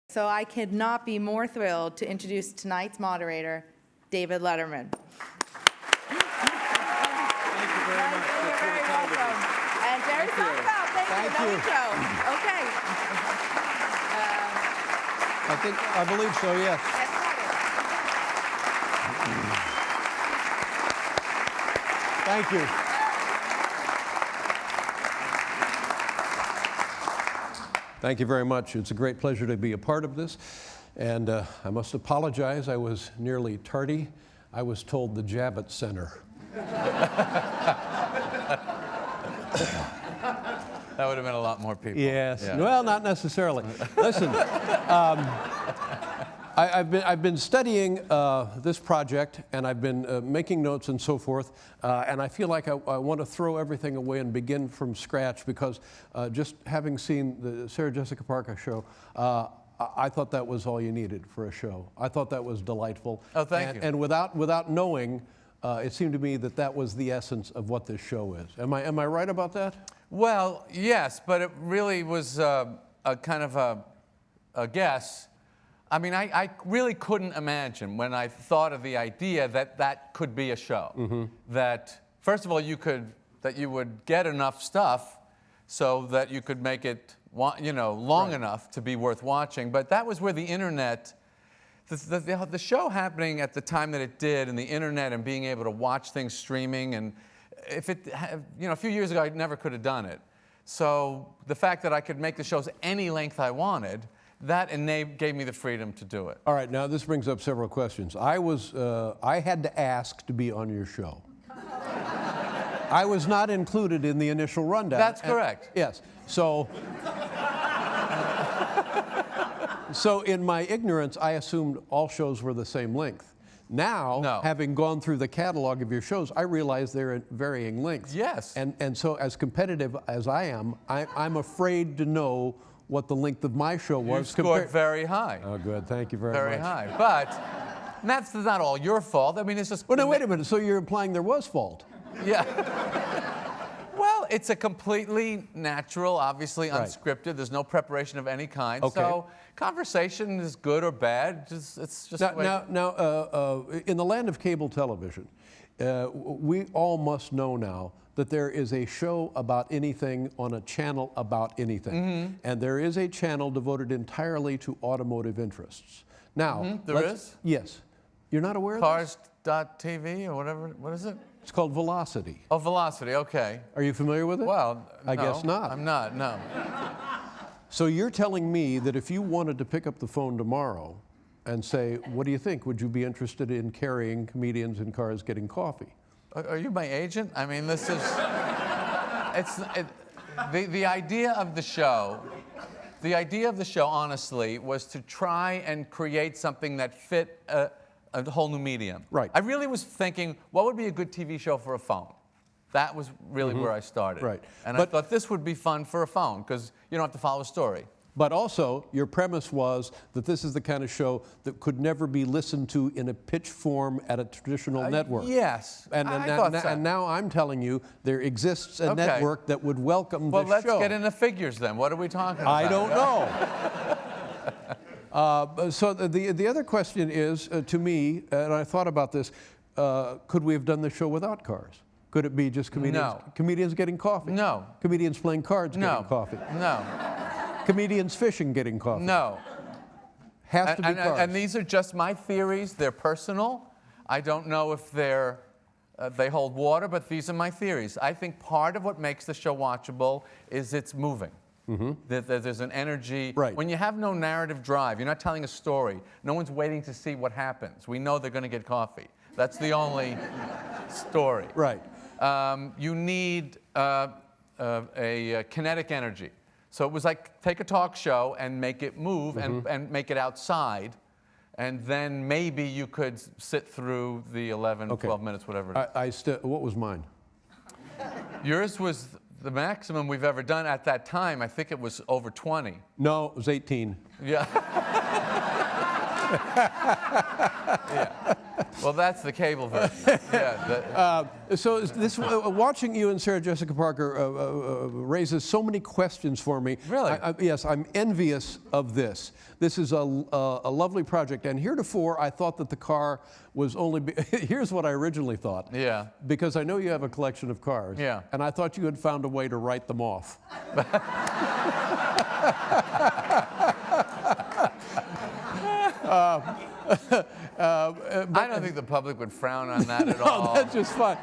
So I could not be more thrilled to introduce tonight's moderator, David Letterman. Thank you very much. You're very welcome. And Jerry Seinfeld, thank you. Another show. Okay. I believe so, yes. Thank you. Thank you very much. It's a great pleasure to be a part of this. And I must apologize, I was nearly tardy. I was told the Javits Center. That would have been a lot more people. Yes. Yeah. Well, not necessarily. Listen, I've been studying this project, and I've been making notes and so forth, and I feel like I want to throw everything away and begin from scratch because just having seen the Sarah Jessica Parker show, I thought that was all you needed for a show. I thought that was delightful. Oh, thank you. And without knowing, it seemed to me that was the essence of what this show is. Am I right about that? Well, yes, but it really was a kind of a guess. I mean, I really couldn't imagine when I thought of the idea that could be a show. Mm-hmm. That, first of all, that you would get enough stuff so that you could make it, long enough to be worth watching. But that was where the internet, the show happening at the time that it did, and the internet and being able to watch things streaming, and if it, a few years ago, I never could have done it. So the fact that I could make the shows any length I wanted, that gave me the freedom to do it. All right, now this brings up several questions. I had to ask to be on your show. I was not included in the initial rundown. That's correct. Yes. So in my ignorance, I assumed all shows were the same length. Now, no. Having gone through the catalog of your shows, I realize they're at varying lengths. Yes. And so as competitive as I am, I'm afraid to know what the length of my show was. You scored very high. Oh, good. Thank you very much. Very high. But that's not all your fault. I mean, it's just... Well, no, wait a minute. So you're implying there was fault? Yeah. Well, it's a completely natural, obviously unscripted. There's no preparation of any kind. Okay. So conversation is good or bad. It's just now, in the land of cable television, we all must know now that there is a show about anything on a channel about anything. Mm-hmm. And there is a channel devoted entirely to automotive interests. Now, there is? Yes. You're not aware of this? Cars.tv or whatever, what is it? It's called Velocity. Oh, Velocity, okay. Are you familiar with it? Well, I guess not. I'm not, no. So you're telling me that if you wanted to pick up the phone tomorrow and say, what do you think? Would you be interested in carrying comedians in cars getting coffee? Are you my agent? I mean, this is, the idea of the show, honestly, was to try and create something that fit a whole new medium. Right. I really was thinking, what would be a good TV show for a phone? That was really where I started. Right. And I thought this would be fun for a phone, because you don't have to follow a story. But also, your premise was that this is the kind of show that could never be listened to in a pitch form at a traditional network. Yes, and now I'm telling you, there exists a network that would welcome this show. Well, let's get into figures then. What are we talking about? I don't know. So the other question is, to me, and I thought about this, could we have done the show without cars? Could it be just comedians getting coffee? No. Comedians playing cards getting coffee? No. Comedians fishing getting coffee? No. Has to be cars. And these are just my theories. They're personal. I don't know if they hold water, but these are my theories. I think part of what makes the show watchable is it's moving. Mm-hmm. There's an energy. Right. When you have no narrative drive, you're not telling a story. No one's waiting to see what happens. We know they're going to get coffee. That's the only story. Right. You need a kinetic energy. So it was like take a talk show and make it move and make it outside, and then maybe you could sit through the 11, 12 minutes, whatever it is. What was mine? Yours was the maximum we've ever done at that time. I think it was over 20. No, it was 18. Yeah. Yeah. Well, that's the cable version. Yeah. So this watching you and Sarah Jessica Parker raises so many questions for me. Really? Yes, I'm envious of this. This is a lovely project, and heretofore I thought that the car was only. Here's what I originally thought. Yeah. Because I know you have a collection of cars. Yeah. And I thought you had found a way to write them off. I don't think the public would frown on that at all. That's just fine.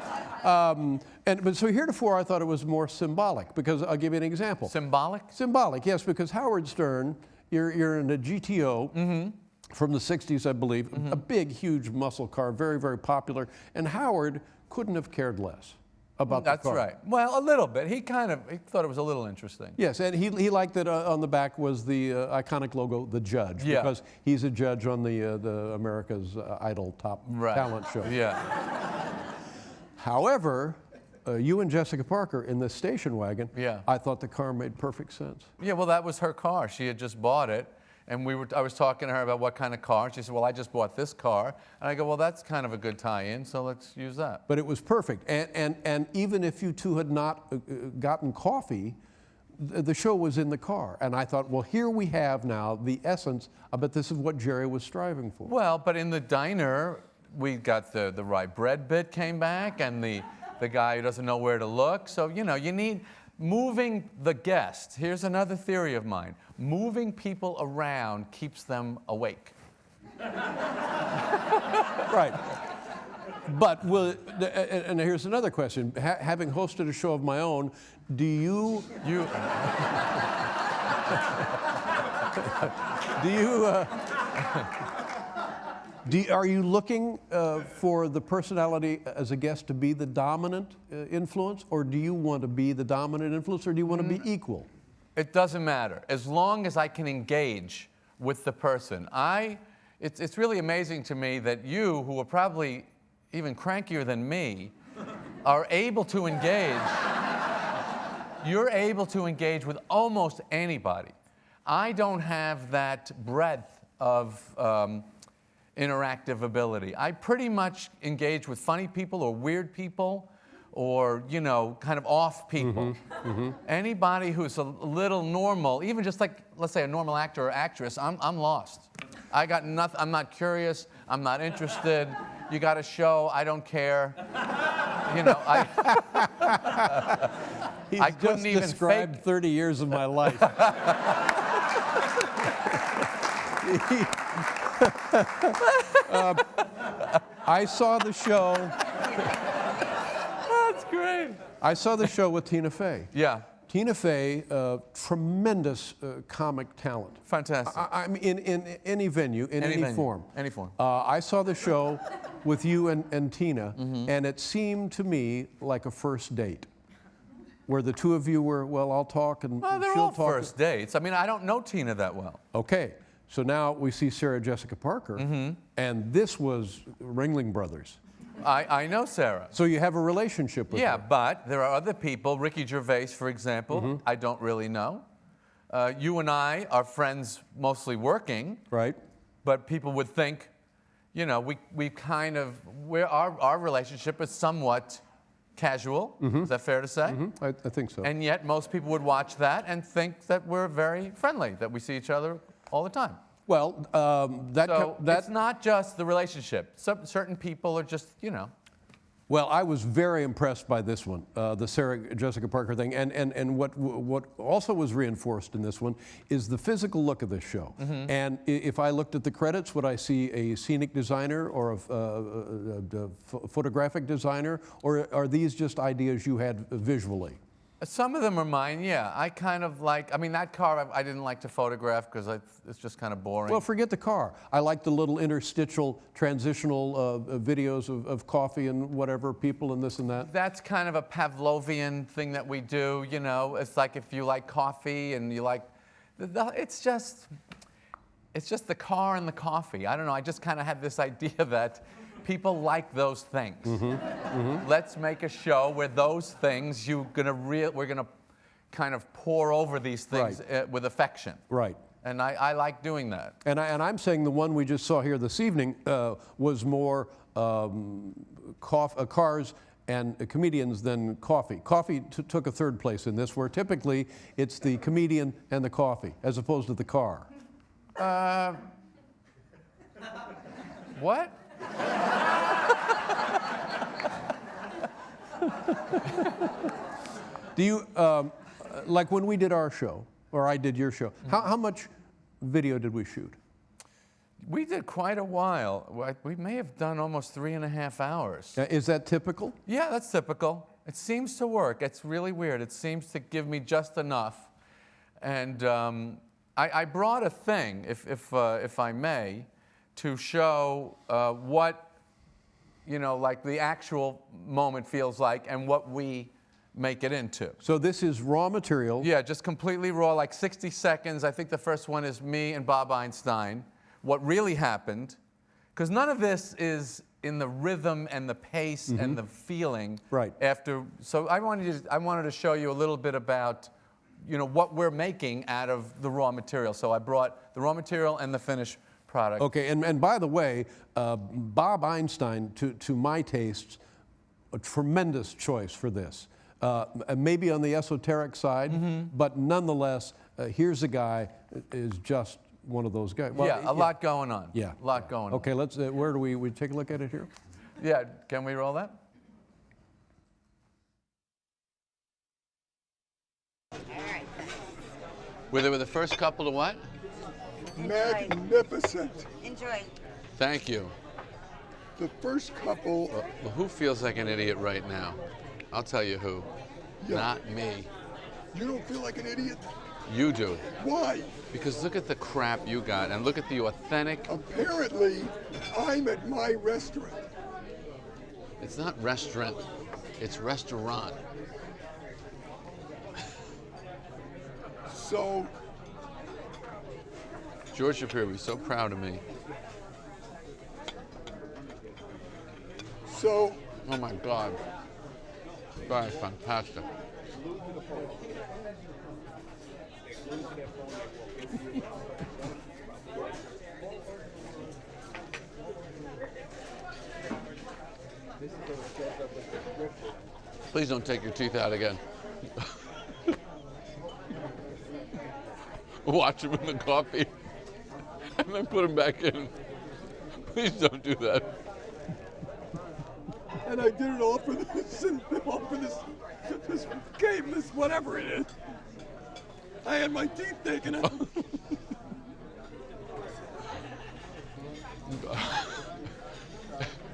But so heretofore, I thought it was more symbolic, because I'll give you an example. Symbolic? Symbolic, yes, because Howard Stern, you're in a GTO from the 60s, I believe, a big, huge muscle car, very, very popular, and Howard couldn't have cared less about the car. That's right. Well, a little bit. He thought it was a little interesting. Yes, and he liked that on the back was the iconic logo, The Judge, Yeah. because he's a judge on the America's Idol Top Talent show. Yeah. However, you and Jessica Parker in the station wagon, Yeah. I thought the car made perfect sense. Yeah, well, that was her car. She had just bought it. And I was talking to her about what kind of car. She said, well, I just bought this car. And I go, well, that's kind of a good tie-in, so let's use that. But it was perfect. And even if you two had not gotten coffee, the show was in the car. And I thought, well, here we have now the essence. I bet this is what Jerry was striving for. Well, but in the diner, we got the rye bread bit came back, and the guy who doesn't know where to look. So, you need moving the guest. Here's another theory of mine. Moving people around keeps them awake. Right. But and here's another question. Having hosted a show of my own, do you are you looking for the personality as a guest to be the dominant influence, or do you want to be the dominant influence, or do you want to be equal? It doesn't matter. As long as I can engage with the person. It's really amazing to me that you, who are probably even crankier than me, are able to engage. You're able to engage with almost anybody. I don't have that breadth of interactive ability. I pretty much engage with funny people or weird people or, kind of off people. Anybody who's a little normal, even just like, let's say, a normal actor or actress, I'm lost. I got nothing. I'm not curious. I'm not interested. You got a show. I don't care. I couldn't even described fake 30 years of my life. I saw the show. That's great. I saw the show with Tina Fey. Yeah. Tina Fey, tremendous comic talent. Fantastic. I mean, in any venue, in any form. Any form. I saw the show with you and Tina, and it seemed to me like a first date, where the two of you were, well, I'll talk and Well, they're she'll all talk. first dates. I mean, I don't know Tina that well. Okay, so now we see Sarah Jessica Parker, and this was Ringling Brothers. I know Sarah. So you have a relationship with her. Yeah, but there are other people. Ricky Gervais, for example, I don't really know. You and I are friends mostly working. Right. But people would think, our relationship is somewhat casual. Is that fair to say? I think so. And yet most people would watch that and think that we're very friendly, that we see each other all the time. Well, So it's not just the relationship. Certain people are just, Well, I was very impressed by this one, the Sarah Jessica Parker thing, and what also was reinforced in this one is the physical look of this show. And if I looked at the credits, would I see a scenic designer or a photographic designer, or are these just ideas you had visually? Some of them are mine, yeah. I kind of like, that car I didn't like to photograph because it's just kind of boring. Well, forget the car. I like the little interstitial, transitional videos of coffee and whatever, people and this and that. That's kind of a Pavlovian thing that we do, It's like if you like coffee and you like, it's just the car and the coffee. I don't know, I just kind of had this idea that people like those things. Let's make a show where those things we're gonna kind of pour over these things with affection. Right. And I like doing that. And I'm saying the one we just saw here this evening was more cars and comedians than coffee. Coffee took a third place in this, where typically it's the comedian and the coffee, as opposed to the car. What? Do you, like when we did our show, or I did your show, how much video did we shoot? We did quite a while. We may have done almost 3.5 hours. Is that typical? Yeah, that's typical. It seems to work. It's really weird. It seems to give me just enough. And I brought a thing, if I may, to show what, like the actual moment feels like and what we make it into. So this is raw material? Yeah, just completely raw, like 60 seconds. I think the first one is me and Bob Einstein. What really happened, because none of this is in the rhythm and the pace and the feeling. Right. So I wanted to show you a little bit about, what we're making out of the raw material. So I brought the raw material and the finished product. Okay, and by the way, Bob Einstein, to my tastes, a tremendous choice for this. Maybe on the esoteric side, but nonetheless, here's a guy is just one of those guys. Well, yeah, a lot going on. Yeah. A lot going on. Okay, let's, where do we take a look at it here? Yeah, can we roll that? Were they the first couple to what? Magnificent. Enjoy. Thank you. The first couple. Well, who feels like an idiot right now? I'll tell you who. Yeah. Not me. You don't feel like an idiot? You do. Why? Because look at the crap you got and look at the authentic. Apparently, I'm at my restaurant. It's not restaurant, it's restaurant. So, George Shapiro be so proud of me. so, Oh my God. That is fantastic. Please don't take your teeth out again. Watch them in the coffee and then put them back in. Please don't do that. and I did it all for this, and all for this game, this whatever it is. I had my teeth taken out.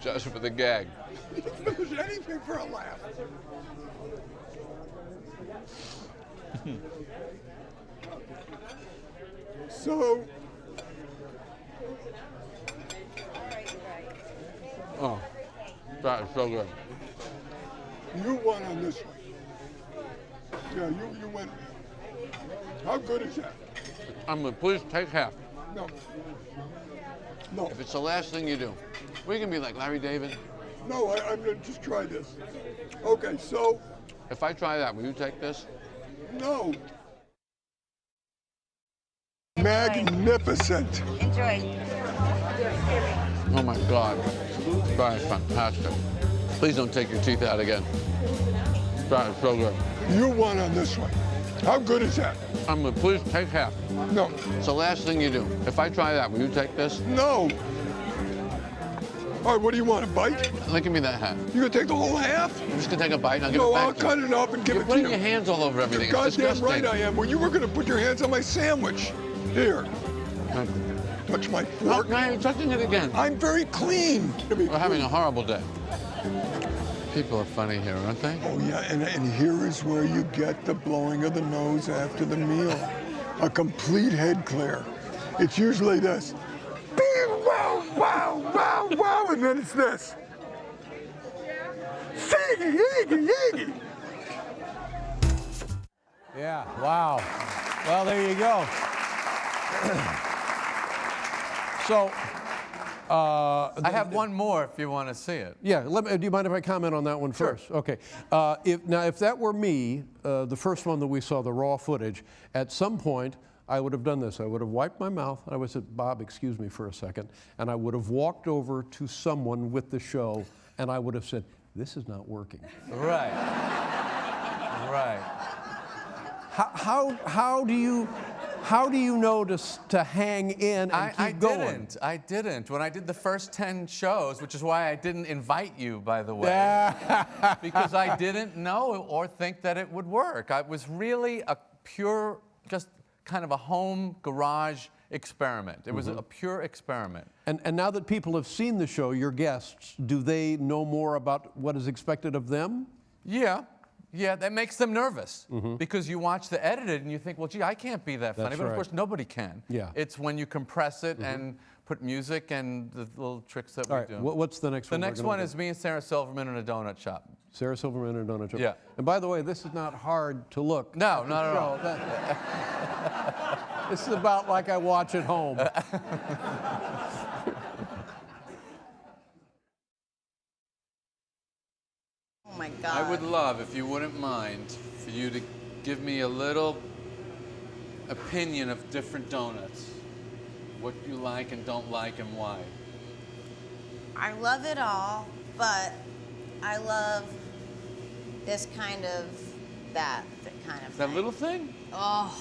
Just for the gag. Finish anything for a laugh. So, Oh, that is so good. you won on this one. Yeah, you went. How good is that? Please take half. No. No. If it's the last thing you do, we can be like Larry David. No, I'm gonna just try this. Okay, so, If I try that, will you take this? no. Magnificent. Enjoy. Oh my God, that is fantastic. Please don't take your teeth out again. That is so good. You won on this one. How good is that? Please take half. No. It's the last thing you do. If I try that, will you take this? No. All right, what do you want, a bite? Like, give me that half. You gonna take the whole half? I'm just gonna take a bite and I'll give No, it back I'll to you. cut it up and give You're it to putting you. your hands all over everything. It's Goddamn disgusting. right I am. Well, you were gonna put your hands on my sandwich. Here, touch my Oh, fork. now you're touching it again. I'm very clean. We're having a horrible day. People are funny here, aren't they? Oh yeah, and here is where you get the blowing of the nose after the meal. A complete head clear. It's usually this. Bing, wow, wow, wow, wow, and then it's this. Seegi, yeegi, yeegi. Yeah, wow. Well, there you go. So, I have one more if you want to see it. yeah, do you mind if I comment on that one first? Okay. If that were me, the first one that we saw, the raw footage, at some point, I would have done this. I would have wiped my mouth, and I would have said, Bob, excuse me for a second, and I would have walked over to someone with the show, and I would have said, this is not working. Right. Right. How do you know to hang in and keep going? I didn't. When I did the first 10 shows, which is why I didn't invite you, by the way, because I didn't know or think that it would work. I was really a pure, just kind of a home garage experiment. It was a pure experiment. And now that people have seen the show, your guests, do they know more about what is expected of them? Yeah. Yeah, that makes them nervous because you watch the edited and you think, well, gee, I can't be that funny. That's But of right. course, nobody can. Yeah. It's when you compress it and put music and the little tricks that All we right, do. what's the next The one? we're next gonna one do? is me and Sarah Silverman in a donut shop. Sarah Silverman and Donut Shop. Yeah. And by the way, this is not hard to look. No, at the not at all. show. This is about like I watch at home. Oh my God. I would love, if you wouldn't mind, for you to give me a little opinion of different donuts. What you like and don't like and why. I love it all, but I love this kind of, that kind of That thing. little thing? Oh,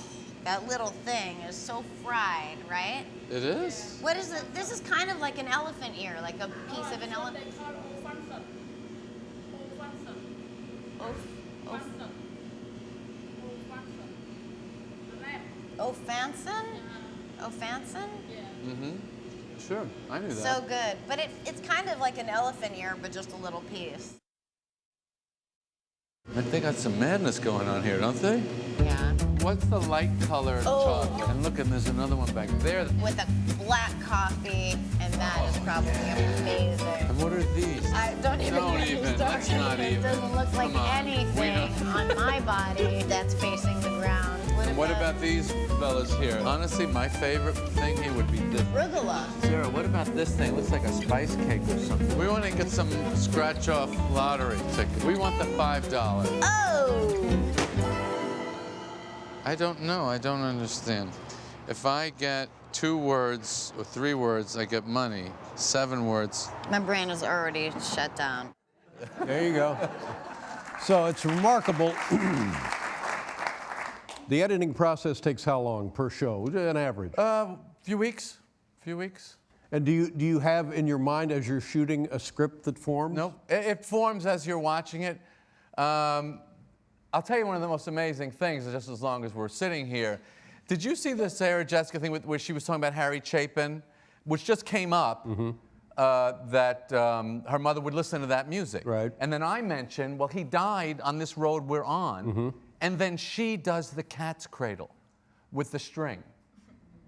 that little thing is so fried, right? It is? What is it? This is kind of like an elephant ear, like a piece of an elephant. Ofanson? Ofanson? Mm-hmm. Sure, I knew that. So good. But it's kind of like an elephant ear, but just a little piece. They got some madness going on here, don't they? Yeah. What's the light colored Oh. chocolate? And look, and there's another one back there. With a black coffee, and that is probably amazing. And what are these? I don't even Don't get me even. started. Let's not It even. doesn't look like Come on. We anything don't- on my body that's facing the ground. What about these fellas here? Honestly, my favorite thing here would be this. arugula? Sarah, what about this thing? Looks like a spice cake or something. We want to get some scratch-off lottery ticket. We want the $5. Oh! I don't know. I don't understand. If I get 2 words or 3 words, I get money. 7 words. My brain is already shut down. There you go. So it's remarkable. The editing process takes how long per show, an average? Few weeks. And do you have in your mind as you're shooting a script that forms? Nope. It forms as you're watching it. I'll tell you one of the most amazing things, just as long as we're sitting here. Did you see the Sarah Jessica thing where she was talking about Harry Chapin, which just came up, that her mother would listen to that music. Right. And then I mentioned, well, he died on this road we're on, and then she does the Cat's Cradle with the string,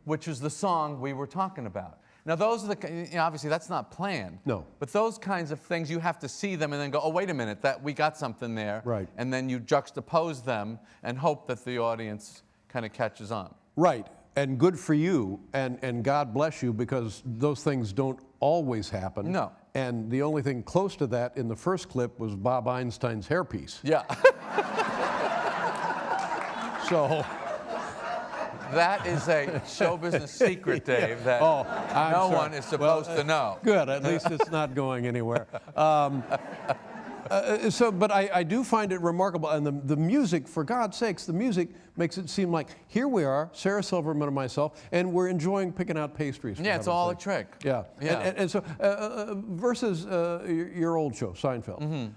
which was the song we were talking about. Now, those are obviously that's not planned. No. But those kinds of things, you have to see them and then go, oh, wait a minute, that we got something there. Right. And then you juxtapose them and hope that the audience kind of catches on. Right, and good for you, and God bless you, because those things don't always happen. No. And the only thing close to that in the first clip was Bob Einstein's hairpiece. Yeah. So, That is a show business secret, Dave, that I'm no sorry. one is supposed to know. Good, at least it's not going anywhere. But I do find it remarkable, and the music, for God's sakes, the music makes it seem like here we are, Sarah Silverman and myself, and we're enjoying picking out pastries. for Yeah, it's heaven's all a sake. trick. Yeah, Yeah. And so versus your old show, Seinfeld.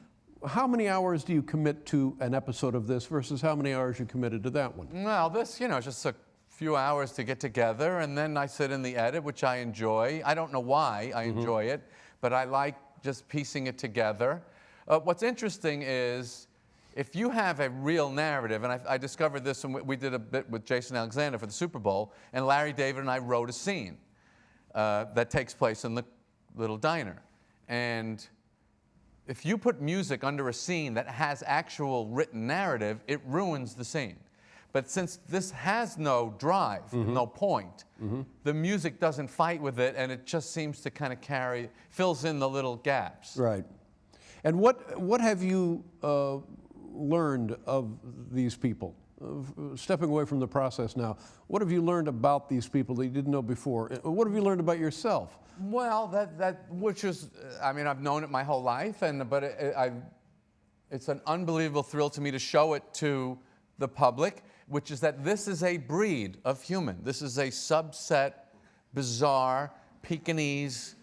How many hours do you commit to an episode of this versus how many hours you committed to that one? Well, this, just a few hours to get together, and then I sit in the edit, which I enjoy. I don't know why I enjoy it, but I like just piecing it together. What's interesting is if you have a real narrative, and I discovered this when we did a bit with Jason Alexander for the Super Bowl, and Larry David and I wrote a scene that takes place in the little diner. And if you put music under a scene that has actual written narrative, it ruins the scene. But since this has no drive, no point, the music doesn't fight with it, and it just seems to kind of fills in the little gaps. Right. And what have you learned of these people? stepping away from the process now, what have you learned about these people that you didn't know before? What have you learned about yourself? Well, which is, I mean, I've known it my whole life, but it's an unbelievable thrill to me to show it to the public, which is that this is a breed of human. This is a subset, bizarre, Pekingese,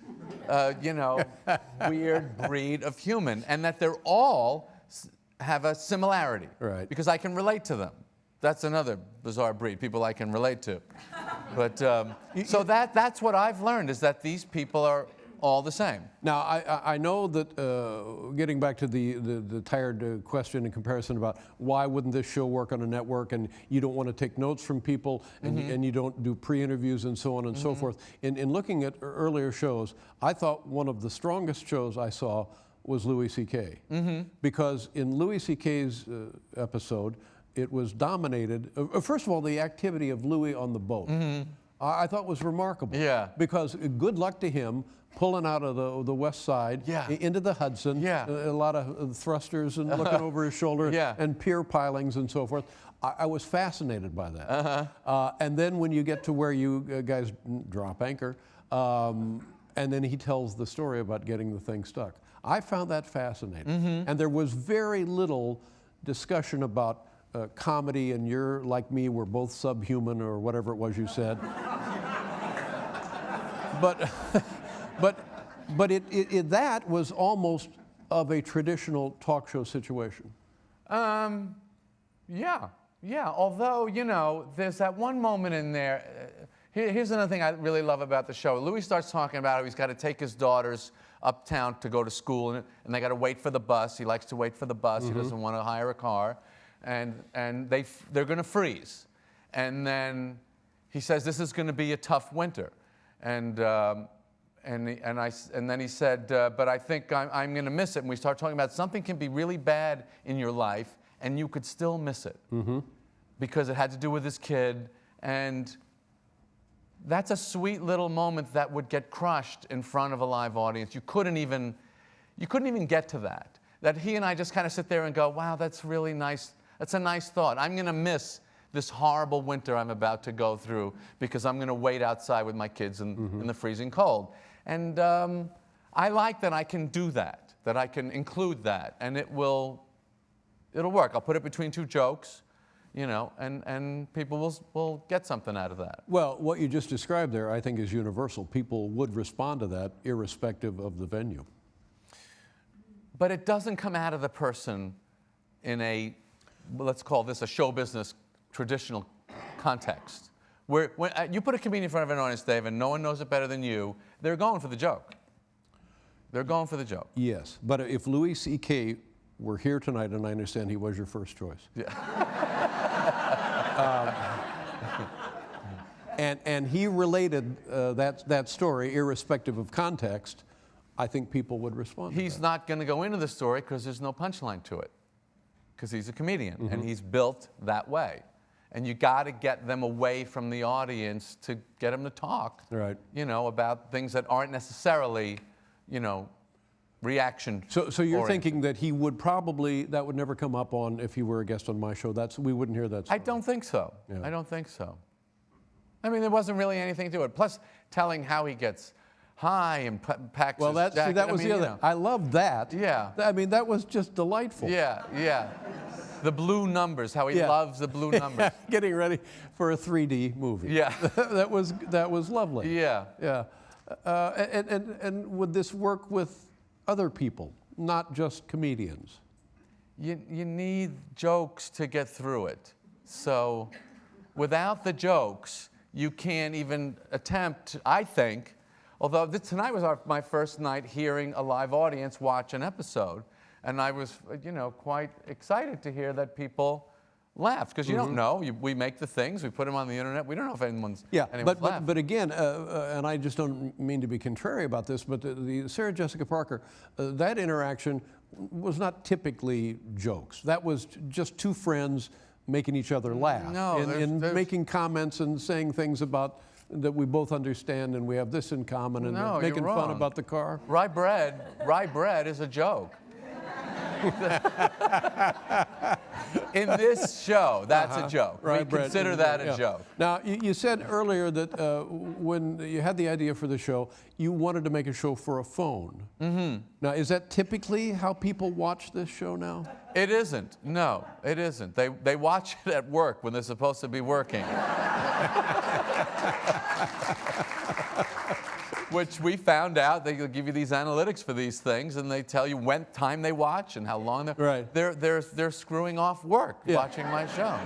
weird breed of human, and that they're all have a similarity. Right. Because I can relate to them. That's another bizarre breed, people I can relate to. But so that's what I've learned, is that these people are all the same. Now, I know that, getting back to the tired question and comparison about why wouldn't this show work on a network, and you don't want to take notes from people, and you don't do pre-interviews and so on and so forth. In looking at earlier shows, I thought one of the strongest shows I saw was Louis C.K. Because in Louis C.K.'s episode, it was dominated, first of all, the activity of Louis on the boat. I thought was remarkable. Yeah. Because good luck to him pulling out of the west side into the Hudson. Yeah. A lot of thrusters and looking over his shoulder and pier pilings and so forth. I was fascinated by that. And then when you get to where you guys drop anchor, and then he tells the story about getting the thing stuck. I found that fascinating. And there was very little discussion about comedy, and you're like me, we're both subhuman, or whatever it was you said. But that was almost of a traditional talk show situation. Yeah. Although, there's that one moment in there. Here's another thing I really love about the show. Louis starts talking about how he's got to take his daughters uptown to go to school, and they got to wait for the bus. He likes to wait for the bus. He doesn't want to hire a car. And they're going to freeze. And then he says, this is going to be a tough winter. And then he said, but I think I'm going to miss it. And we start talking about something can be really bad in your life, and you could still miss it. Because it had to do with his kid. And that's a sweet little moment that would get crushed in front of a live audience. You couldn't even get to that. That he and I just kind of sit there and go, wow, that's really nice. That's a nice thought. I'm going to miss this horrible winter I'm about to go through because I'm going to wait outside with my kids in the freezing cold. And I like that I can do that I can include that, and it'll work. I'll put it between two jokes, and people will get something out of that. Well, what you just described there, I think, is universal. People would respond to that irrespective of the venue. But it doesn't come out of the person in a, let's call this a show business traditional context. When you put a comedian in front of an audience, Dave, and no one knows it better than you, they're going for the joke. They're going for the joke. Yes, but if Louis C.K. were here tonight, and I understand he was your first choice. Yeah. And he related that story, irrespective of context, I think people would respond to He's that. not going to go into the story because there's no punchline to it. Because he's a comedian, and he's built that way. And you got to get them away from the audience to get them to talk, Right. About things that aren't necessarily, reaction. So you're oriented. thinking that he would probably, that would never come up on, if he were a guest on my show, we wouldn't hear that story. I don't think so. Yeah. I don't think so. I mean, there wasn't really anything to it. Plus, telling how he gets high and packs Well, his jacket. that was I mean, the other. I love that. Yeah. I mean, that was just delightful. Yeah. The blue numbers, how he loves the blue numbers. Getting ready for a 3D movie. Yeah. that was lovely. Yeah. Yeah. And would this work with other people, not just comedians? You need jokes to get through it. So without the jokes, you can't even attempt, I think, although tonight was my first night hearing a live audience watch an episode, and I was, quite excited to hear that people laughed, because you don't know. We make the things, we put them on the internet. We don't know if anyone's laughing. But again, and I just don't mean to be contrary about this, but the Sarah Jessica Parker, that interaction was not typically jokes. That was just two friends making each other laugh, No, and there's making comments and saying things about that we both understand, and we have this in common, and No, making you're fun wrong. about the car. Rye bread is a joke. In this show, that's a joke. Right, We Brett. consider that a Yeah. joke. Now, you said earlier that when you had the idea for the show, you wanted to make a show for a phone. Mm-hmm. Now, is that typically how people watch this show now? It isn't. No, it isn't. They watch it at work when they're supposed to be working. Which we found out, they'll give you these analytics for these things, and they tell you when time they watch and how long they're screwing off work watching my show.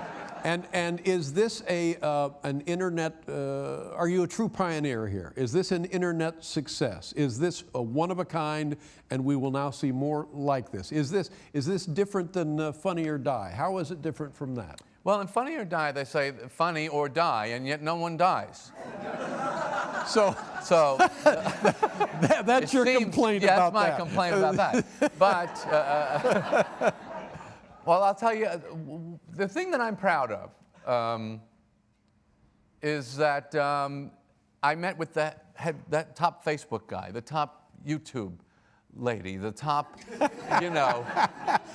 And is this an internet? Are you a true pioneer here? Is this an internet success? Is this a one of a kind, and we will now see more like this? Is this different than Funny or Die? How is it different from that? Well, in Funny or Die, they say funny or die, and yet no one dies. So that's your complaint about that. That's my complaint about that. But, well, I'll tell you, the thing that I'm proud of is that I met with that top Facebook guy, the top YouTube lady, the top,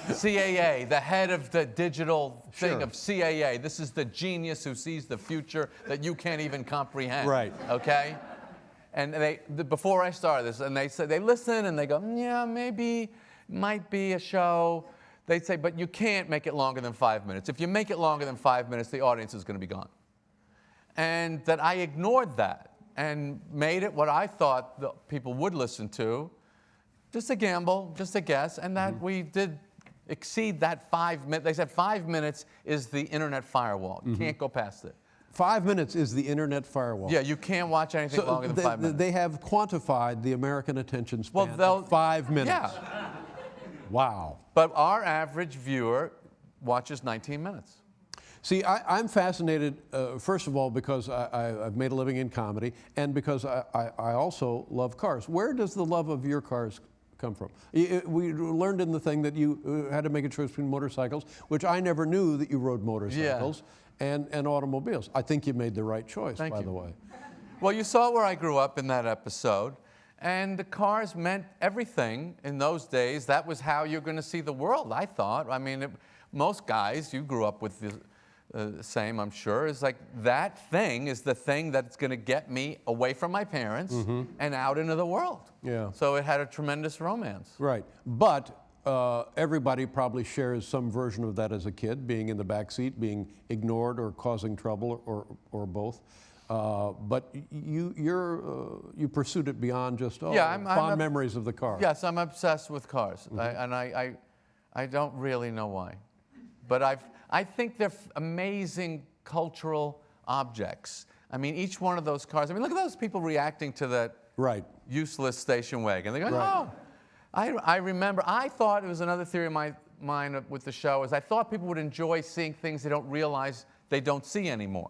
CAA, the head of the digital thing of CAA. This is the genius who sees the future that you can't even comprehend. Right. Okay? And before I started this, and they said, they listen and they go, yeah, maybe, might be a show. They say, but you can't make it longer than 5 minutes. If you make it longer than 5 minutes, the audience is going to be gone. And that I ignored that and made it what I thought the people would listen to. Just a gamble, just a guess, and that we did exceed that 5 minutes. They said 5 minutes is the internet firewall. You can't go past it. 5 minutes is the internet firewall. Yeah, you can't watch anything longer than 5 minutes. They have quantified the American attention span Well, at 5 minutes. Yeah. Wow. But our average viewer watches 19 minutes. See, I'm fascinated, first of all, because I've made a living in comedy, and because I also love cars. Where does the love of your cars come from? We learned in the thing that you had to make a choice between motorcycles, which I never knew that you rode motorcycles, and automobiles. I think you made the right choice, by the way. Well, you saw where I grew up in that episode, and the cars meant everything in those days. That was how you're going to see the world, I thought. I mean, most guys, you grew up with the same, I'm sure, is like that thing is the thing that's going to get me away from my parents and out into the world. Yeah. So it had a tremendous romance. Right. But everybody probably shares some version of that as a kid, being in the back seat, being ignored or causing trouble or both. But you pursued it beyond just fond memories of the car. Yes, I'm obsessed with cars, and I don't really know why. But I think they're amazing cultural objects. I mean, each one of those cars. I mean, look at those people reacting to that useless station wagon. They go, oh. I remember. I thought it was another theory of mine with the show is I thought people would enjoy seeing things they don't realize they don't see anymore.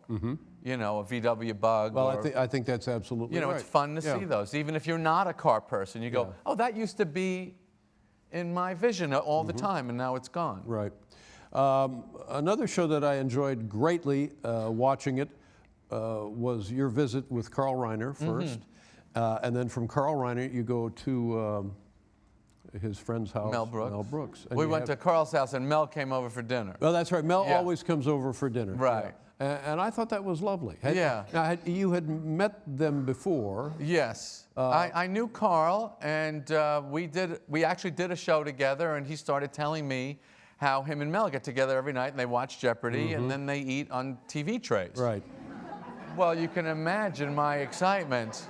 You know, a VW Bug. Well, I think that's absolutely right. It's fun to see those. Even if you're not a car person, you go, oh, that used to be in my vision all the time, and now it's gone. Right. Another show that I enjoyed greatly watching it was your visit with Carl Reiner first. And then from Carl Reiner, you go to his friend's house, Mel Brooks. And we went to Carl's house, and Mel came over for dinner. Well, that's right. Mel always comes over for dinner. Right. And I thought that was lovely. Yeah. Now, you had met them before. Yes. I knew Carl, and we actually did a show together, and he started telling me how him and Mel get together every night, and they watch Jeopardy, and then they eat on TV trays. Right. Well, you can imagine my excitement.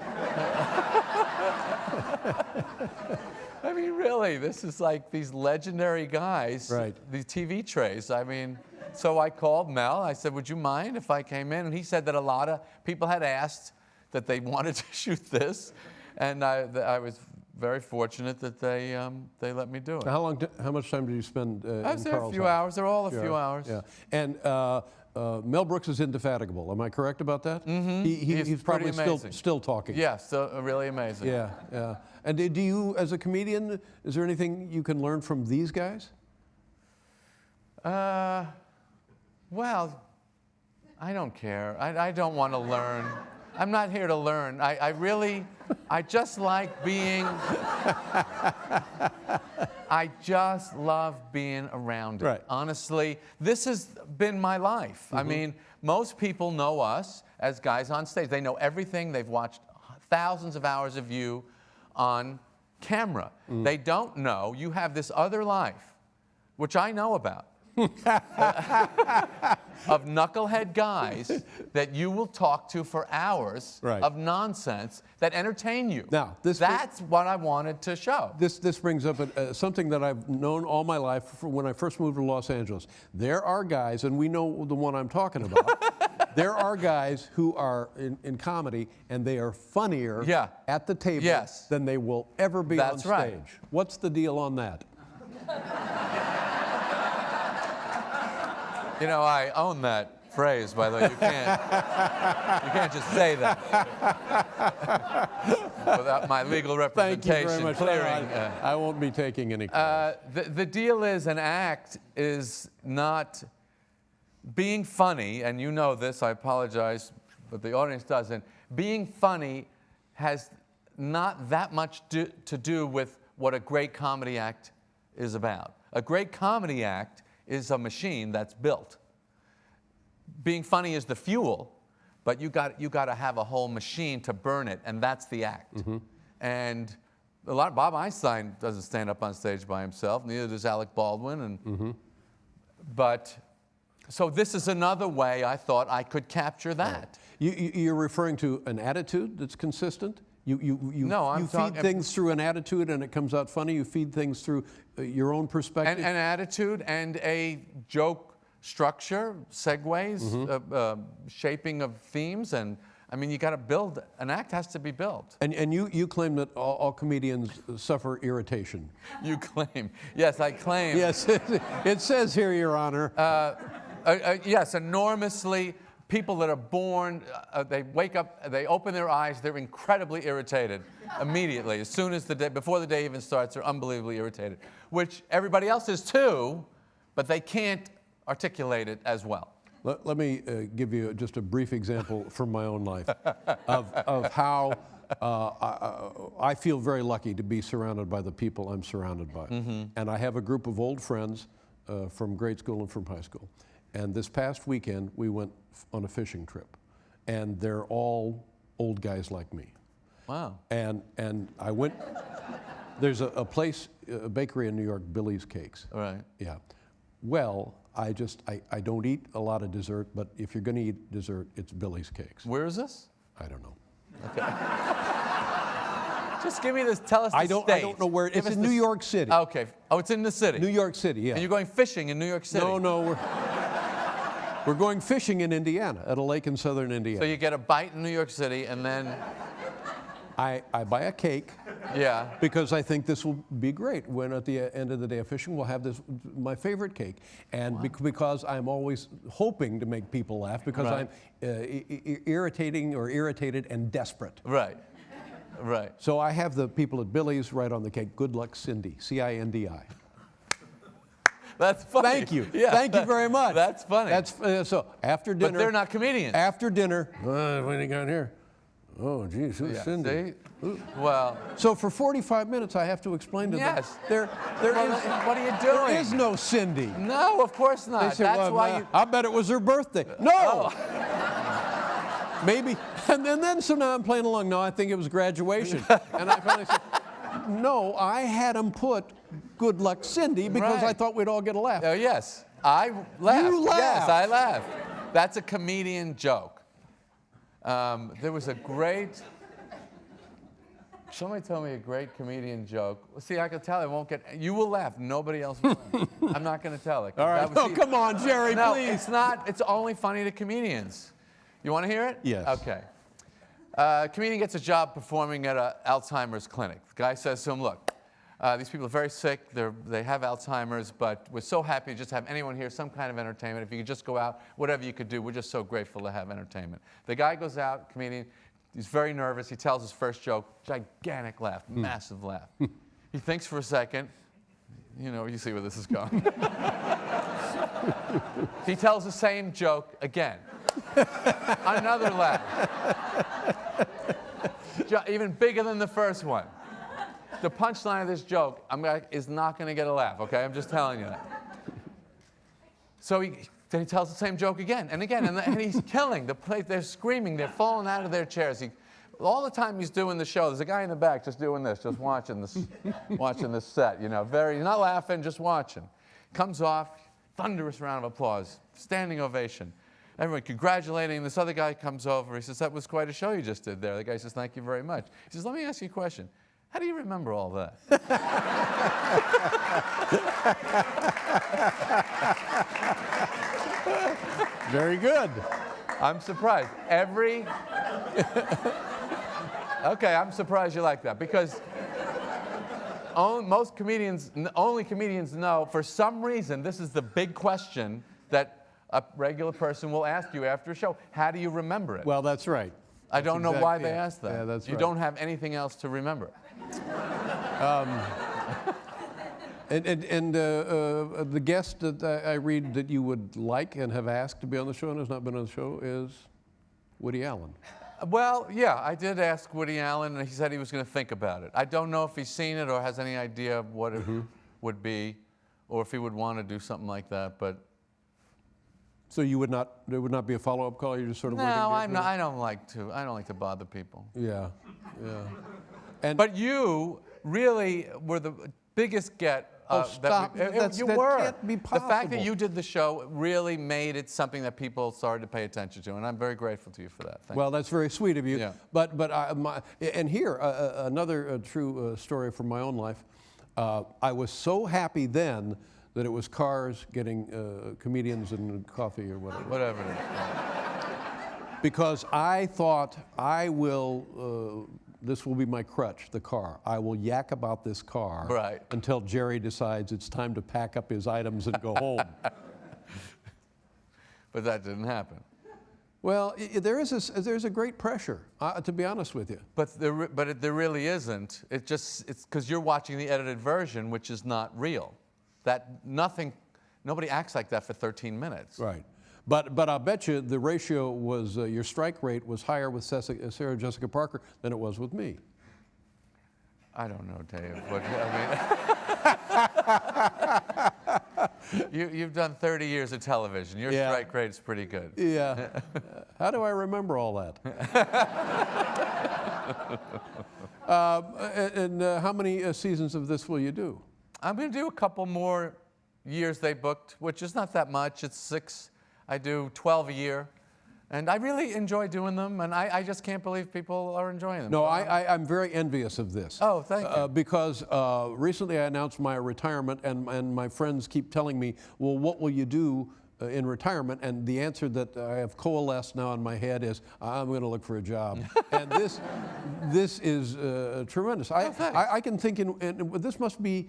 I mean, really, this is like these legendary guys, these TV trays. I mean, so I called Mel. I said, would you mind if I came in? And he said that a lot of people had asked that they wanted to shoot this, and I was very fortunate that they let me do it. Now, how much time did you spend in Carl's house? I was there a few hours. They're all a few hours. Yeah. And Mel Brooks is indefatigable. Am I correct about that? He's probably still talking. Yes, really amazing. Yeah. And do you, as a comedian, is there anything you can learn from these guys? Well, I don't care. I don't want to learn. I'm not here to learn. I just like being, I just love being around it. Right. Honestly, this has been my life. I mean, most people know us as guys on stage. They know everything. They've watched thousands of hours of you on camera. They don't know you have this other life, which I know about, of knucklehead guys that you will talk to for hours Right. of nonsense that entertain you. Now, that's what I wanted to show. This brings up something that I've known all my life from when I first moved to Los Angeles. There are guys, and we know the one I'm talking about, there are guys who are in comedy, and they are funnier Yeah. at the table Yes. than they will ever be That's on right. stage. What's the deal on that? You know, I own that phrase, by the way. You can't just say that without my legal Thank you representation very much. clearing. I won't be taking any calls. The deal is, an act is not being funny, and you know this, I apologize, but the audience doesn't. Being funny has not that much to do with what a great comedy act is about. A great comedy act is a machine that's built. Being funny is the fuel, but you got to have a whole machine to burn it, and that's the act. And Bob Einstein doesn't stand up on stage by himself, neither does Alec Baldwin. And but so this is another way I thought I could capture that. You're referring to an attitude that's consistent? No, I'm you feed talking- things through an attitude and it comes out funny. You feed things through your own perspective. An attitude and a joke structure, segues, shaping of themes, and I mean, you got to build. An act has to be built. And you claim that all comedians suffer irritation. You claim? Yes, I claim. Yes, it says here, Your Honor. Yes, enormously. People that are born, they wake up, they open their eyes, they're incredibly irritated immediately. As soon as before the day even starts, they're unbelievably irritated, which everybody else is too, but they can't articulate it as well. Let me give you just a brief example from my own life of how I feel very lucky to be surrounded by the people I'm surrounded by. And I have a group of old friends from grade school and from high school. And this past weekend, we went on a fishing trip. And they're all old guys like me. Wow. And I went, there's a place, a bakery in New York, Billy's Cakes. All right. Yeah. Well, I don't eat a lot of dessert, but if you're going to eat dessert, it's Billy's Cakes. Where is this? I don't know. Just give me this. Tell us the I don't know where. Give It's us in New York City. Okay. Oh, it's in the city. New York City, yeah. And you're going fishing in New York City. No, we're going fishing in Indiana, at a lake in southern Indiana. So you get a bite in New York City, and then I buy a cake yeah. because I think this will be great. When at the end of the day of fishing, we'll have this, my favorite cake. And because I'm always hoping to make people laugh, because Right. I'm irritated and desperate. Right. Right. So I have the people at Billy's write on the cake, "Good luck, Cindy," Cindi. That's funny. Thank you. Yeah. Thank you very much. That's funny. That's so after dinner. But they're not comedians. After dinner, what do you got here? Oh, geez, who's Yeah, Cindy? see? Well, So for 45 minutes, I have to explain to Yes. them. what are you There doing? is no Cindy. No, of course not. They say, That's well, why you. I bet it was her birthday. No. Oh. Maybe. And then so now I'm playing along. No, I think it was graduation. And I finally said, no, I had them put "Good luck, Cindy" because Right. I thought we'd all get a laugh. Oh, yes. I laughed. You laughed. Yes, I laughed. That's a comedian joke. There was a great. Somebody told me a great comedian joke. Well, see, I can tell it won't get. You will laugh. Nobody else will. I'm not going to tell it. All right. That was- Oh, come on, Jerry, no, please. it's not. It's only funny to comedians. You want to hear it? Yes. Okay. Comedian gets a job performing at an Alzheimer's clinic. The guy says to him, "Look, these people are very sick. They have Alzheimer's, but we're so happy to just have anyone here, some kind of entertainment. If you could just go out, whatever you could do, we're just so grateful to have entertainment." The guy goes out, comedian. He's very nervous. He tells his first joke, gigantic laugh, massive laugh. He thinks for a second. You know, you see where this is going. He tells the same joke again. Another laugh. Even bigger than the first one. the punchline of this joke is not going to get a laugh, okay? I'm just telling you that. So then he tells the same joke again and again, and he's killing the place. They're screaming, they're falling out of their chairs. All the time he's doing the show, there's a guy in the back just doing this, just watching this set, you know, not laughing, just watching. Comes off, thunderous round of applause, standing ovation. Everyone congratulating. This other guy comes over. He says, that was quite a show you just did there. The guy says, thank you very much. He says, let me ask you a question. How do you remember all that? Very good. I'm surprised. Okay, I'm surprised you like that because only comedians know, for some reason, this is the big question that a regular person will ask you after a show. How do you remember it? Well, that's right. I don't know why they ask that. Yeah, that's you right. don't have anything else to remember. The guest that I read that you would like and have asked to be on the show and has not been on the show is Woody Allen. Well, yeah, I did ask Woody Allen, and he said he was going to think about it. I don't know if he's seen it or has any idea of what it would be, or if he would want to do something like that. But so you would not? There would not be a follow-up call. You're just sort of waiting. No, I'm not. I don't like to bother people. Yeah, yeah. But you really were the biggest get. Stop! That can't be possible. The fact that you did the show really made it something that people started to pay attention to, and I'm very grateful to you for that. Thank you. That's very sweet of you. Yeah. But and here another true story from my own life. I was so happy then that it was cars getting comedians and coffee or whatever. Whatever it is. Because I thought I will. This will be my crutch, the car. I will yak about this car until Jerry decides it's time to pack up his items and go home. But that didn't happen. Well, there's a great pressure, to be honest with you. But there really isn't. It's because you're watching the edited version, which is not real. Nobody acts like that for 13 minutes. Right. But I'll bet you the ratio was, your strike rate was higher with Sarah Jessica Parker than it was with me. I don't know, Dave. But, I mean, you've done 30 years of television. Your strike rate's pretty good. Yeah. How do I remember all that? And how many seasons of this will you do? I'm going to do a couple more years they booked, which is not that much. It's 6. I do 12 a year, and I really enjoy doing them, and I just can't believe people are enjoying them. No, I'm very envious of this. Oh, thank you. Because recently I announced my retirement, and my friends keep telling me, well, what will you do in retirement? And the answer that I have coalesced now in my head is, I'm going to look for a job. And this is tremendous. I can think, this must be,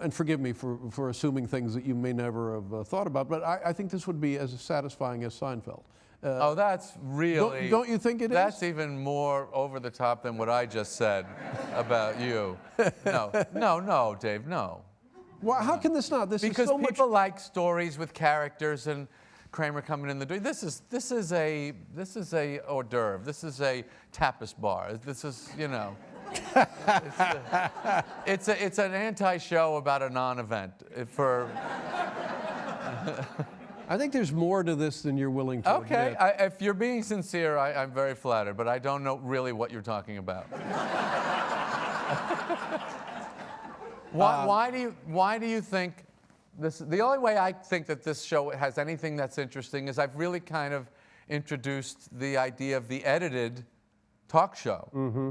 and forgive me for assuming things that you may never have thought about, but I think this would be as satisfying as Seinfeld. That's really... Don't you think it is? That's even more over the top than what I just said about you. No, Dave, no. Well, how can this not? Because people like stories with characters and Kramer coming in the door. This is a hors d'oeuvre. This is a tapas bar. This is, you know... it's an anti-show about a non-event I think there's more to this than you're willing to admit. If you're being sincere, I'm very flattered, but I don't know really what you're talking about. Why do you think this? The only way I think that this show has anything that's interesting is I've really kind of introduced the idea of the edited talk show. Mm-hmm.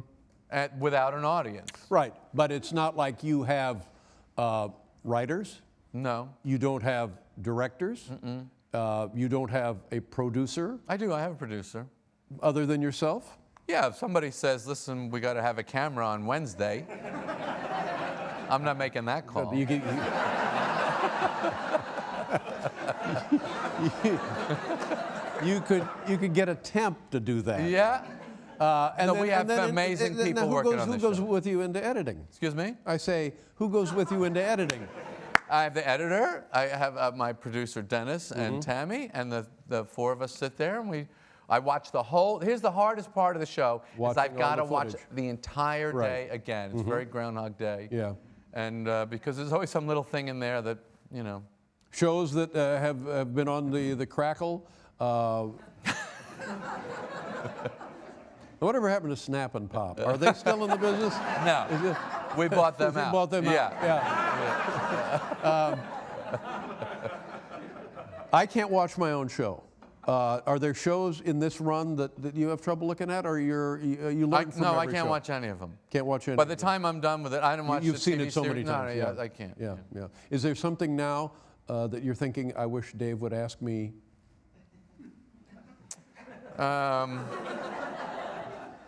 Without an audience. Right, but it's not like you have writers. No. You don't have directors. You don't have a producer. I do, I have a producer. Other than yourself? Yeah, if somebody says, listen, we got to have a camera on Wednesday, I'm not making that call. You could get a temp to do that. Yeah. We have amazing people working on this show. Who goes with you into editing? Excuse me? I say, who goes with you into editing? I have the editor. I have my producer, Dennis, and Tammy, and the four of us sit there, and I watch the whole. Here's the hardest part of the show: is Watching I've all got to the watch footage. the entire Right. day again. It's very Groundhog Day. Yeah. And because there's always some little thing in there that, you know. Shows that have been on the Crackle. Whatever happened to Snap and Pop? Are they still in the business? No, we bought them out. Bought them yeah. out. Yeah. I can't watch my own show. Are there shows in this run that you have trouble looking at, or you learn from No, I every can't show? watch any of them. Can't watch any. By the of them. time I'm done with it, I don't watch You've the seen TV it so many series. times. No, I can't. Yeah, yeah. Is there something now that you're thinking, I wish Dave would ask me?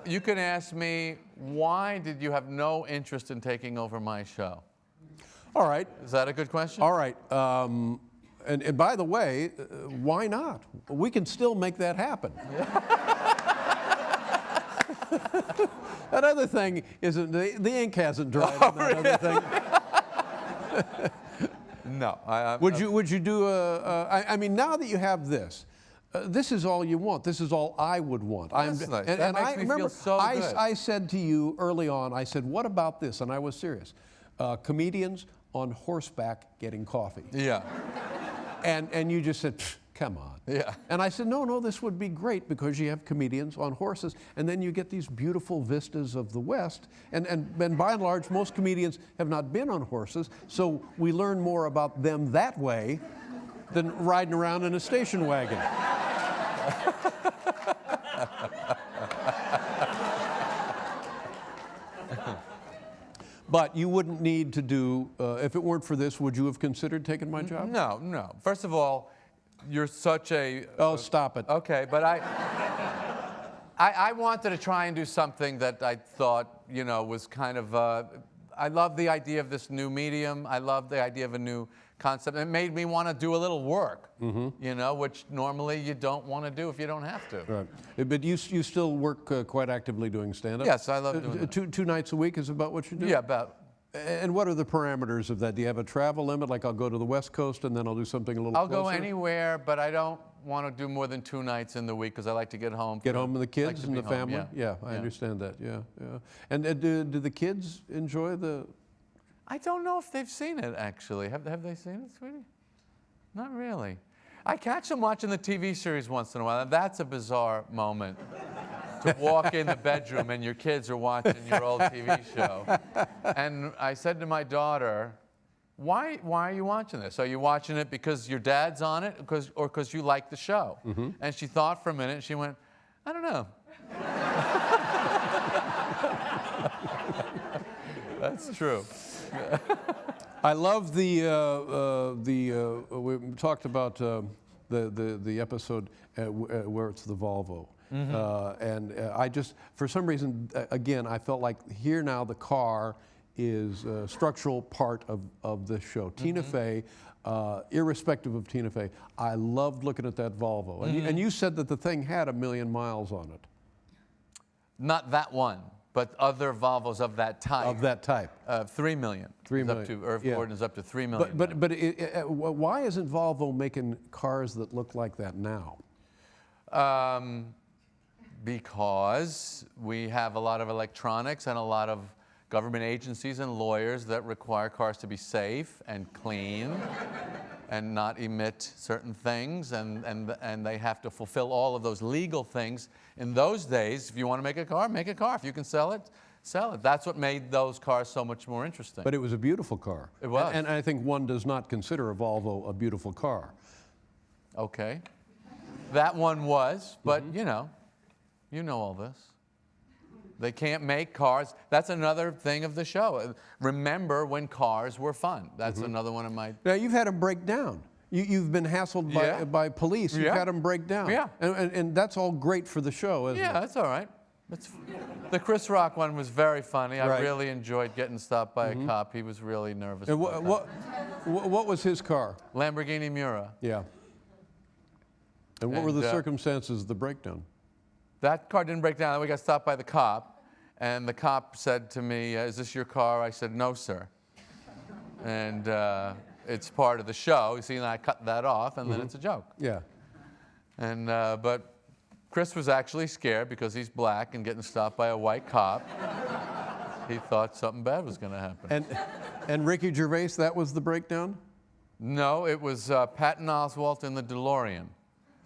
You can ask me, why did you have no interest in taking over my show? All right. Is that a good question? All right. And by the way, why not? We can still make that happen. That other thing isn't, the ink hasn't dried on that other thing. No. Would you do I mean, now that you have this, this is all you want. This is all I would want. That's nice. That makes I me remember feel so good. I said to you early on, I said, what about this? And I was serious. Comedians on horseback getting coffee. Yeah. And you just said, come on. Yeah. And I said, no, this would be great because you have comedians on horses, and then you get these beautiful vistas of the West. And by and large, most comedians have not been on horses, so we learn more about them that way than riding around in a station wagon. But you wouldn't need to do, if it weren't for this, would you have considered taking my job? No. First of all, you're such a... Oh, stop it. Okay, but I wanted to try and do something that I thought, you know, was kind of... I love the idea of this new medium. I love the idea of a new concept. It made me want to do a little work, you know, which normally you don't want to do if you don't have to. Right. But you still work quite actively doing stand-up? Yes, I love doing that. Two nights a week is about what you do? Yeah, about... And what are the parameters of that? Do you have a travel limit? Like I'll go to the West Coast and then I'll do something a little I'll closer? go anywhere, but I don't want to do more than 2 nights in the week because I like to get home. Get home with the like kids to and be the home, family? yeah. I understand that, yeah. And do the kids enjoy the... I don't know if they've seen it, actually. Have they seen it, sweetie? Not really. I catch them watching the TV series once in a while, and that's a bizarre moment. To walk in the bedroom and your kids are watching your old TV show. And I said to my daughter, why are you watching this? Are you watching it because your dad's on it or because you like the show? And she thought for a minute and she went, I don't know. That's true. I love we talked about the episode where it's the Volvo. And I just, for some reason, again, I felt like here now the car is a structural part of this show. Tina Fey, irrespective of Tina Fey, I loved looking at that Volvo. And you said that the thing had 1 million miles on it. Not that one, but other Volvos of that type. Of that type. 3 million. 3 Up million. to, Irv Yeah. Gordon is up to 3 million. But why isn't Volvo making cars that look like that now? Because we have a lot of electronics and a lot of government agencies and lawyers that require cars to be safe and clean and not emit certain things, and they have to fulfill all of those legal things. In those days, if you want to make a car, make a car. If you can sell it, sell it. That's what made those cars so much more interesting. But it was a beautiful car. It was. And I think one does not consider a Volvo a beautiful car. Okay. That one was, but you know all this. They can't make cars. That's another thing of the show. Remember when cars were fun. That's another one of my... Now, you've had them break down. You've been hassled by police. You've had them break down. Yeah. And that's all great for the show, isn't it? Yeah, that's all right. The Chris Rock one was very funny. I Right. really enjoyed getting stopped by a cop. He was really nervous. And about what was his car? that. Lamborghini Miura. Yeah. And what were And, the circumstances of the breakdown? That car didn't break down. We got stopped by the cop, and the cop said to me, "Is this your car?" I said, "No, sir." And it's part of the show. You see, and I cut that off, and then it's a joke. Yeah. And but Chris was actually scared because he's black and getting stopped by a white cop. He thought something bad was going to happen. And Ricky Gervais, that was the breakdown? No, it was Patton Oswalt in the DeLorean.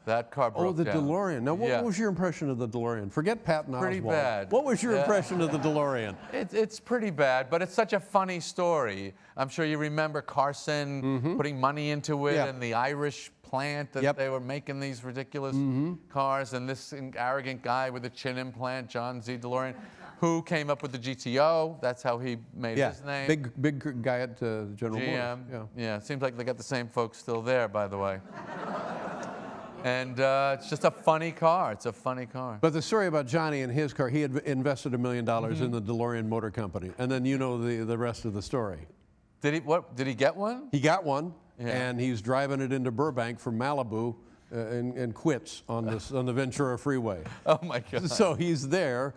That car broke Oh, the down. DeLorean. Now, what Yeah. was your impression of the DeLorean? Forget Patton Oswalt. Pretty bad. What was your Yeah. impression of the DeLorean? It's pretty bad, but it's such a funny story. I'm sure you remember Carson putting money into it Yeah. and the Irish plant that Yep. they were making these ridiculous cars, and this arrogant guy with a chin implant, John Z. DeLorean, who came up with the GTO. That's how he made Yeah, his name. big guy at General GM. Motors. Yeah, it seems like they got the same folks still there, by the way. And it's just a funny car. It's a funny car. But the story about Johnny and his car, he had invested $1 million in the DeLorean Motor Company, and then you know the rest of the story. Did he get one? He got one, Yeah. and he's driving it into Burbank from Malibu, and quits on the Ventura Freeway. Oh my God. So he's there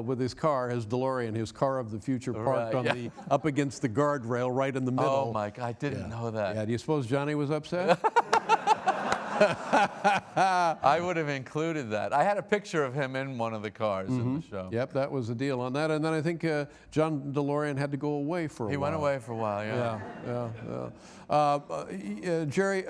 with his car, his DeLorean, his car of the future, parked Right, on up against the guardrail right in the middle. Oh my God, I didn't know that. Yeah, do you suppose Johnny was upset? I would have included that. I had a picture of him in one of the cars in the show. Yep, that was the deal on that. And then I think John DeLorean had to go away for a while. He went away for a while, yeah. Jerry,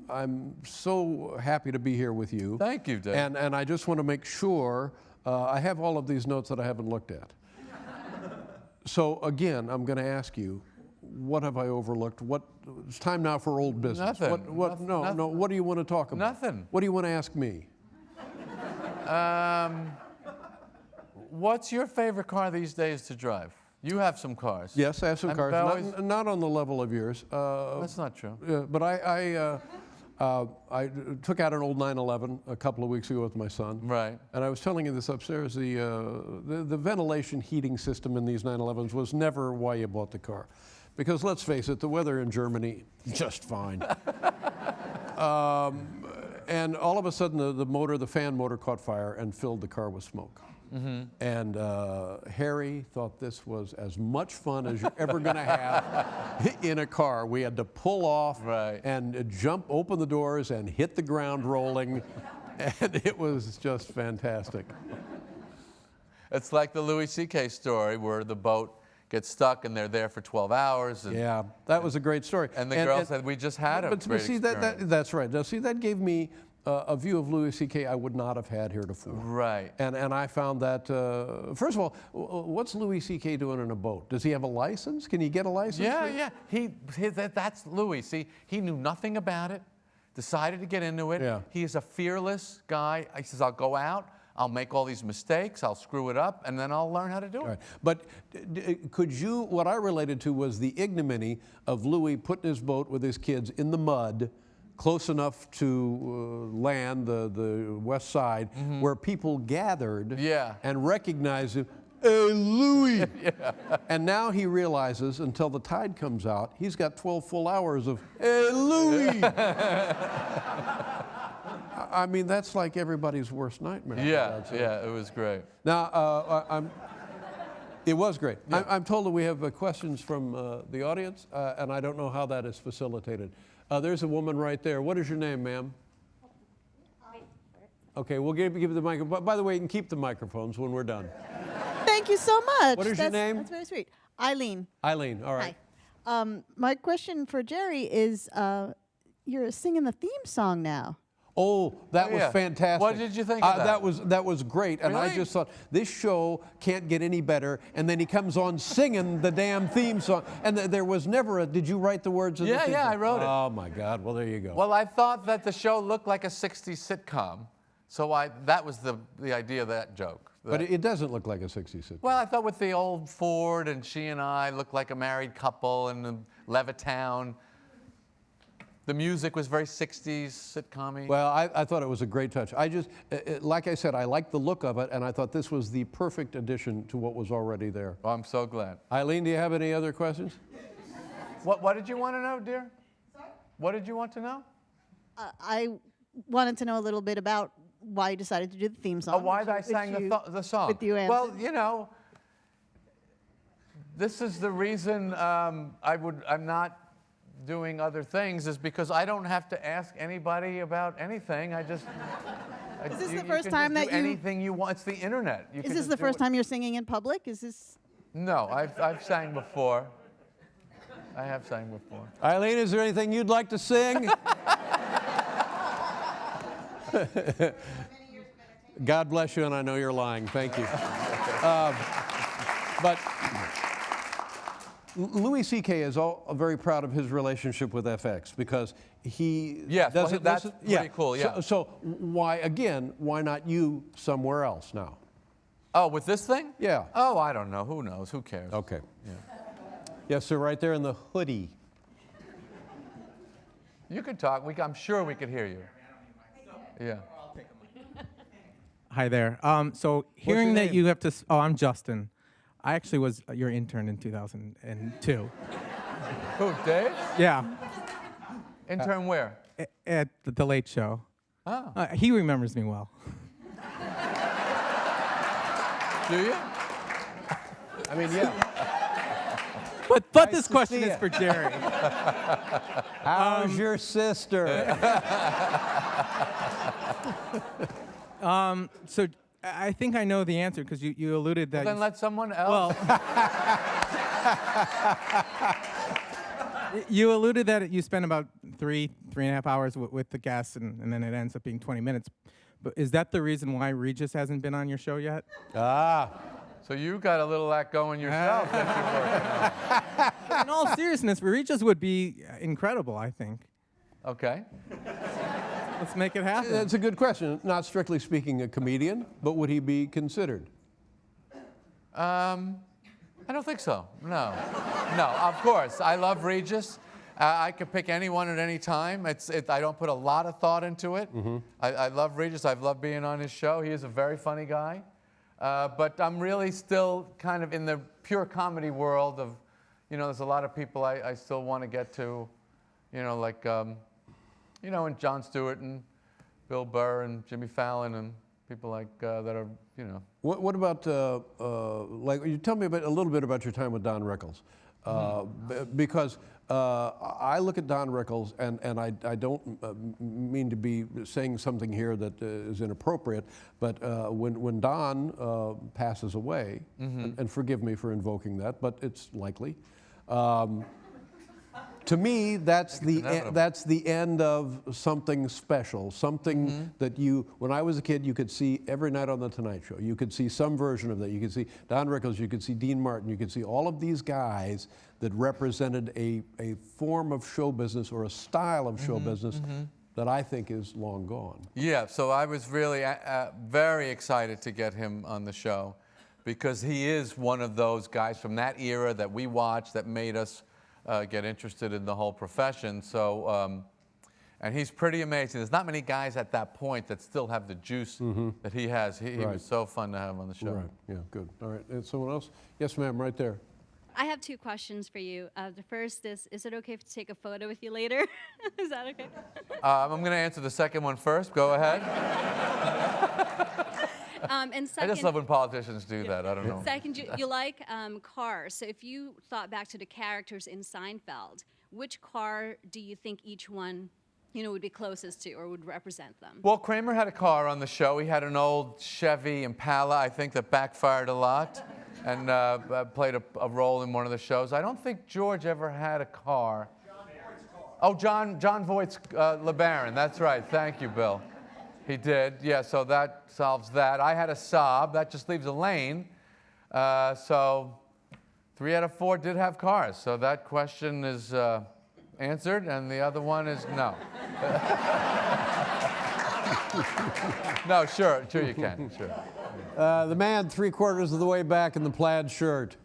I'm so happy to be here with you. Thank you, Dave. And I just want to make sure, I have all of these notes that I haven't looked at. So again, I'm going to ask you, what have I overlooked? It's time now for old business. Nothing. No, what do you want to talk about? Nothing. What do you want to ask me? What's your favorite car these days to drive? You have some cars. Yes, I have some I've cars, always- not on the level of yours. That's not true. But I took out an old 911 a couple of weeks ago with my son. Right. And I was telling you this upstairs, the ventilation heating system in these 911s was never why you bought the car. Because let's face it, the weather in Germany, just fine. And all of a sudden, the fan motor caught fire and filled the car with smoke. And Harry thought this was as much fun as you're ever going to have in a car. We had to pull off Right. and open the doors and hit the ground rolling. And it was just fantastic. It's like the Louis C.K. story where the boat gets stuck and they're there for 12 hours. And, Yeah, that was a great story. and the girl said, we just had a But great see, experience. that's right. Now, see, that gave me a view of Louis C.K. I would not have had heretofore. Right. And I found that, first of all, what's Louis C.K. doing in a boat? Does he have a license? Can he get a license? Yeah. That's Louis. See, he knew nothing about it, decided to get into it. Yeah. He is a fearless guy. He says, I'll go out, I'll make all these mistakes, I'll screw it up, and then I'll learn how to do it. Right. But what I related to was the ignominy of Louis putting his boat with his kids in the mud, close enough to land, the west side, where people gathered Yeah. and recognized him. Hey, Louis! And now he realizes, until the tide comes out, he's got 12 full hours of, hey, Louis! I mean, that's like everybody's worst nightmare. Yeah, it was great. Now, it was great. Yeah. I'm told that we have questions from the audience, and I don't know how that is facilitated. There's a woman right there. What is your name, ma'am? Okay, we'll give you the microphone. By the way, you can keep the microphones when we're done. Thank you so much. What is your name? That's very sweet. Eileen. Eileen, all right. Hi. My question for Jerry is, you're singing the theme song now. Oh, that was yeah. fantastic. What did you think of that? That was great, and I Really? just thought, this show can't get any better, and then he comes on singing the damn theme song, and there was never did you write the words of the theme Yeah, song? I wrote it. Oh, my God, well, there you go. Well, I thought that the show looked like a 60s sitcom, so that was the idea of that joke. But it doesn't look like a 60s sitcom. Well, I thought with the old Ford and she and I looked like a married couple in Levittown. The music was very 60s sitcom-y. Well, I thought it was a great touch. I just, like I said, I liked the look of it, and I thought this was the perfect addition to what was already there. Oh, I'm so glad. Eileen, do you have any other questions? What did you want to know, dear? Sorry? What did you want to know? I wanted to know a little bit about why you decided to do the theme song. Oh, why which I you- sang which you- the song? With you answered. Well, you know, this is the reason I'm not doing other things, is because I don't have to ask anybody about anything. I Is this You the first can time just that do you? anything you want. It's the internet. You Is can this just the do first it. time you're singing in public? Is this? No, I've sang before. I have sang before. Eileen, is there anything you'd like to sing? God bless you, and I know you're lying. Thank you. But Louis C.K. is very proud of his relationship with FX because he Yes, well, doesn't. that's pretty cool, yeah. So why not you somewhere else now? Oh, with this thing? Yeah. Oh, I don't know. Who knows? Who cares? Okay. Yeah. Yes, sir. Right there in the hoodie. You could talk. I'm sure we could hear you. Yeah. Hi there. So hearing your that name? you have to, I'm Justin. I actually was your intern in 2002. Who, Dave? Yeah, Intern where? at the Late Show. Oh. He remembers me well. Do you? I mean, yeah. But Nice this to question see is ya. for Jerry. How's your sister? So I think I know the answer because you alluded that. Then you- let someone else. well, you alluded that you spend about three and a half hours with the guests, and then it ends up being 20 minutes. But is that the reason why Regis hasn't been on your show yet? So you got a little of that going yourself. that you're working on. In all seriousness, Regis would be incredible, I think. Okay. Let's make it happen. That's a good question. Not strictly speaking a comedian, but would he be considered? I don't think so. No. No, of course. I love Regis. I could pick anyone at any time. I don't put a lot of thought into it. I love Regis. I've loved being on his show. He is a very funny guy. But I'm really still kind of in the pure comedy world of, there's a lot of people I still want to get to, like, and Jon Stewart and Bill Burr and Jimmy Fallon and people like that are, What about, like, you tell me a little bit about your time with Don Rickles. Because I look at Don Rickles, and I don't mean to be saying something here that is inappropriate, but when Don passes away, and forgive me for invoking that, but it's likely, to me, that's the end of something special, something that when I was a kid, you could see every night on The Tonight Show. You could see some version of that. You could see Don Rickles, you could see Dean Martin, you could see all of these guys that represented a form of show business or a style of show business that I think is long gone. Yeah, so I was really very excited to get him on the show because he is one of those guys from that era that we watched that made us get interested in the whole profession. So, and he's pretty amazing. There's not many guys at that point that still have the juice that he has. He was so fun to have on the show. Right, yeah, good. All right, and someone else? Yes, ma'am, right there. I have two questions for you. The first is it okay to take a photo with you later? Is that okay? I'm going to answer the second one first. Go ahead. And I second, just love when politicians do that. I don't know. second, you like cars. So if you thought back to the characters in Seinfeld, which car do you think each one, would be closest to or would represent them? Well, Kramer had a car on the show. He had an old Chevy Impala, I think, that backfired a lot and played a role in one of the shows. I don't think George ever had a car. Oh, John Voight's LeBaron. That's right. Thank you, Bill. He did. Yeah, so that solves that. I had a Saab. That just leaves a lane. So 3 out of 4 did have cars. So that question is answered, and the other one is no. No, sure you can. Sure. The man 3/4 of the way back in the plaid shirt.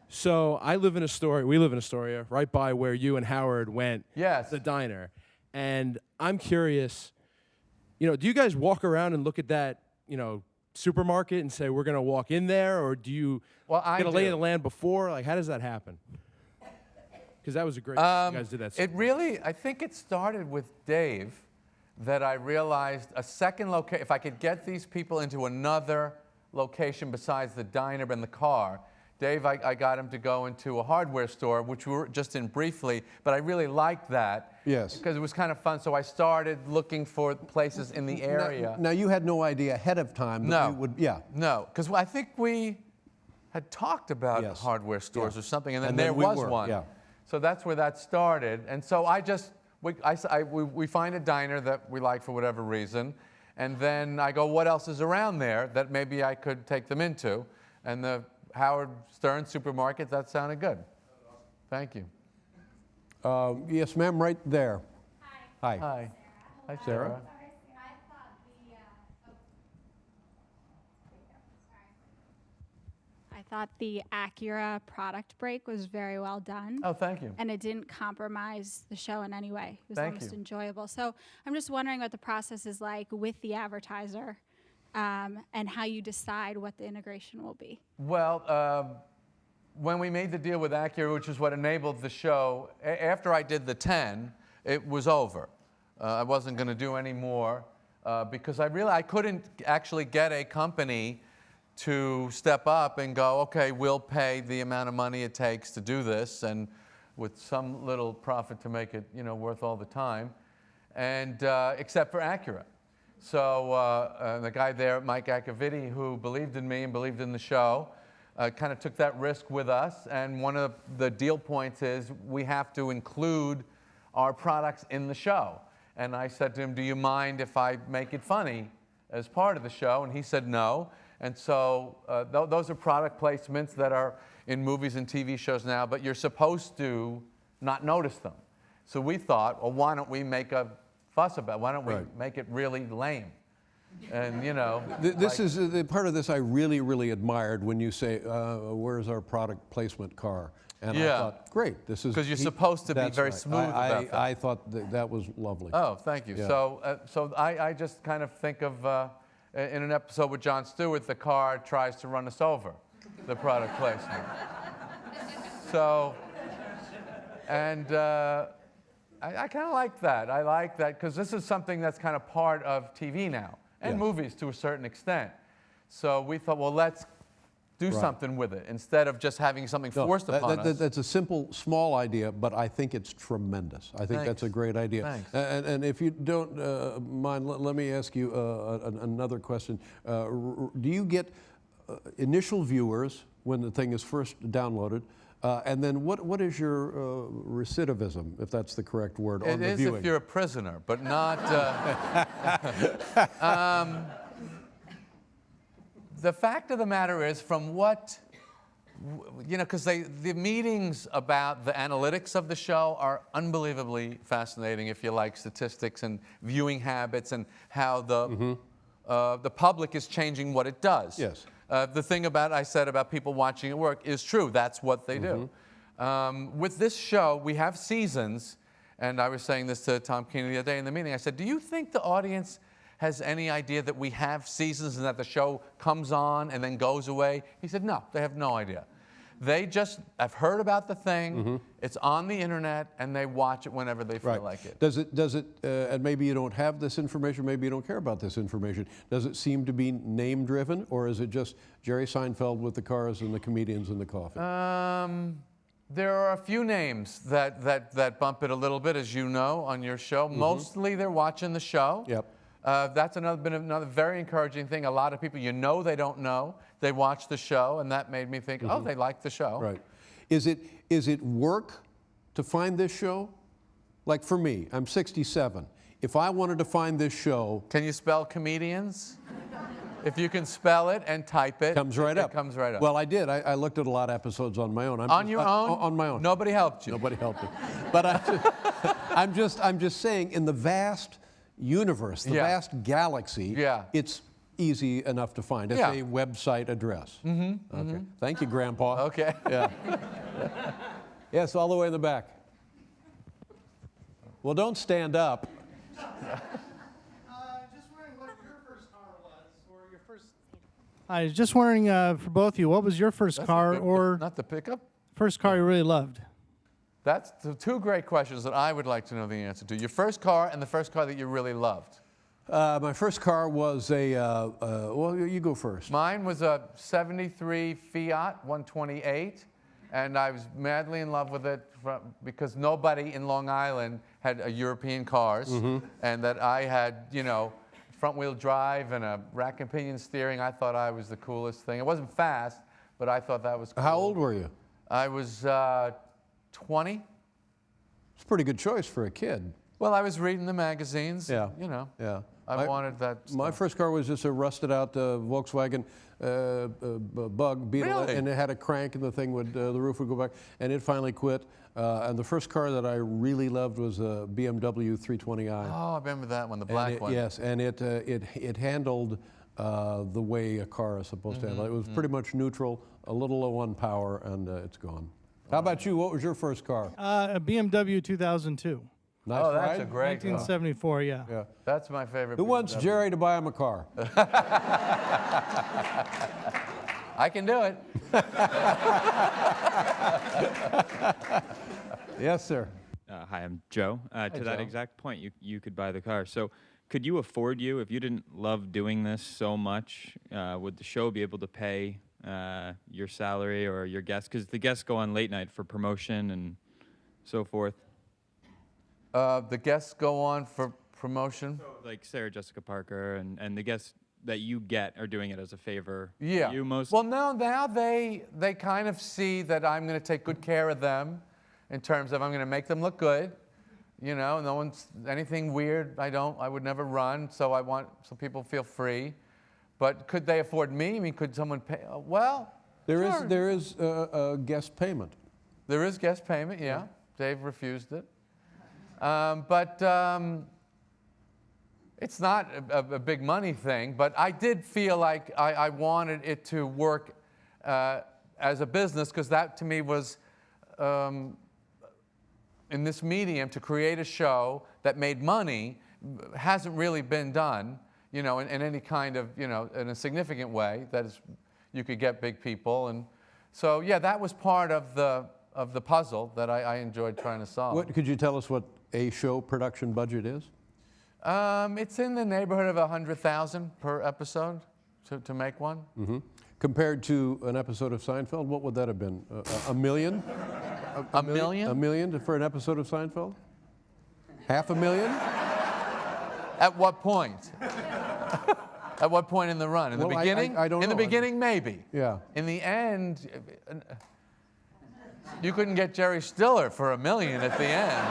So we live in Astoria, right by where you and Howard went. Yes. The diner. And I'm curious, do you guys walk around and look at that, supermarket and say, we're going to walk in there? Or do you get a lay of the land before? Like, how does that happen? Because that was a great, you guys did that. I think it started with Dave that I realized a second location, if I could get these people into another location besides the diner and the car, Dave, I got him to go into a hardware store, which we were just in briefly, but I really liked that. Yes. Because it was kind of fun, so I started looking for places in the area. Now you had no idea ahead of time that we would, yeah. No, because I think we had talked about Yes. hardware stores Yeah. or something, and then And there then we was were, one. yeah. So that's where that started. And so we find a diner that we like for whatever reason, and then I go, what else is around there that maybe I could take them into? And the Howard Stern supermarket, that sounded good. Thank you. Yes, ma'am, right there. Hi. Hi. Hi, Sarah. I thought the Acura product break was very well done. Oh, thank you. And it didn't compromise the show in any way. It was Thank almost you. enjoyable. So I'm just wondering what the process is like with the advertiser and how you decide what the integration will be. Well, when we made the deal with Acura, which is what enabled the show, after I did the 10, it was over. I wasn't going to do any more because I couldn't actually get a company to step up and go, okay, we'll pay the amount of money it takes to do this, and with some little profit to make it, worth all the time, and except for Acura. So the guy there, Mike Acavidi, who believed in me and believed in the show, kind of took that risk with us. And one of the deal points is we have to include our products in the show. And I said to him, do you mind if I make it funny as part of the show? And he said no. And so those are product placements that are in movies and TV shows now, but you're supposed to not notice them. So we thought, well, why don't we make a fuss about it? Why don't we make it really lame? And, This is the part of this I really, really admired when you say, where's our product placement car? And I thought, great, this is... Because you're supposed to be very smooth about that. I thought that was lovely. Oh, thank you. Yeah. So I just kind of think of, in an episode with Jon Stewart, the car tries to run us over, the product placement. So, and I kind of like that. I like that because this is something that's kind of part of TV now, and movies to a certain extent. So we thought, well, let's do something with it instead of just having something forced upon us. That's a simple, small idea, but I think it's tremendous. I think that's a great idea. Thanks. And if you don't mind, let me ask you another question. Do you get initial viewers when the thing is first downloaded? And then what is your recidivism, if that's the correct word, on the viewing? It is if you're a prisoner, but not... the fact of the matter is, from what... because the meetings about the analytics of the show are unbelievably fascinating if you like statistics and viewing habits and how the public is changing what it does. Yes. The thing I said about people watching at work is true. That's what they do. With this show, we have seasons, and I was saying this to Tom Keeney the other day in the meeting. I said, do you think the audience has any idea that we have seasons and that the show comes on and then goes away? He said, no, they have no idea. They just have heard about the thing, it's on the internet, and they watch it whenever they feel like it. Does it, and maybe you don't have this information, maybe you don't care about this information, does it seem to be name-driven, or is it just Jerry Seinfeld with the cars and the comedians and the coffee? There are a few names that bump it a little bit, as you know, on your show. Mostly they're watching the show. Yep. That's been another very encouraging thing. A lot of people they don't know, they watch the show, and that made me think, oh, they like the show. Right. Is it work to find this show? Like for me, I'm 67. If I wanted to find this show... Can you spell comedians? If you can spell it and type it, comes right up. It comes right up. Well, I did. I looked at a lot of episodes on my own. On your own? On my own. Nobody helped you? Nobody helped me. But I'm just saying, in the vast universe, the vast galaxy, it's easy enough to find. It's a website address. Okay. Thank you, Grandpa. Okay. Yeah. Yes, all the way in the back. Well, don't stand up. Just wondering what your first car was, or your first... I was just wondering for both of you, what was your first car, or... Not the pickup? First car you really loved? That's the two great questions that I would like to know the answer to. Your first car and the first car that you really loved. My first car was a, well, you go first. Mine was a 73 Fiat 128, and I was madly in love with it because nobody in Long Island had European cars, and that I had, you know, front-wheel drive and a rack and pinion steering. I thought I was the coolest thing. It wasn't fast, but I thought that was cool. How old were you? I was 20. It's a pretty good choice for a kid. Well, I was reading the magazines. Yeah. You know. Yeah. I wanted that My stuff. first car was just a rusted-out Volkswagen Bug Beetle, Really? and it had a crank, and the thing would, the roof would go back, and it finally quit. And the first car that I really loved was a BMW 320i. Oh, I remember that one, the black one. Yes, and it handled the way a car is supposed to handle. It was pretty much neutral, a little low on power, and it's gone. How about you? What was your first car? A BMW 2002. Nice Oh, that's ride? a great car. 1974, yeah. Yeah. That's my favorite. Who wants BMW. Jerry to buy him a car? I can do it. Yes, sir. Hi, I'm Joe. To that Joe. exact point, you could buy the car. So could you afford if you didn't love doing this so much, would the show be able to pay your salary or your guests? Because the guests go on late night for promotion and so forth. The guests go on for promotion. Like Sarah Jessica Parker and the guests that you get are doing it as a favor. Yeah. You most. Well, now they kind of see that I'm going to take good care of them in terms of I'm going to make them look good. You know, no one's anything weird. I would never run, so I want so people feel free. But could they afford me? I mean, could someone pay? Well, sure. There is a guest payment. There is guest payment, yeah. Dave refused it. But it's not a big money thing, but I did feel like I wanted it to work as a business, because that to me was, in this medium, to create a show that made money hasn't really been done, you know, in any kind of, you know, in a significant way, that is, you could get big people. And so, yeah, that was part of the puzzle that I enjoyed trying to solve. Could you tell us what a show production budget is? It's in the neighborhood of $100,000 per episode to make one. Mm-hmm. Compared to an episode of Seinfeld, what would that have been? A million? A million? A million for an episode of Seinfeld? $500,000? At what point? At what point in the run? In the beginning? I don't know. In the beginning, maybe. Yeah. In the end, you couldn't get Jerry Stiller for $1 million at the end.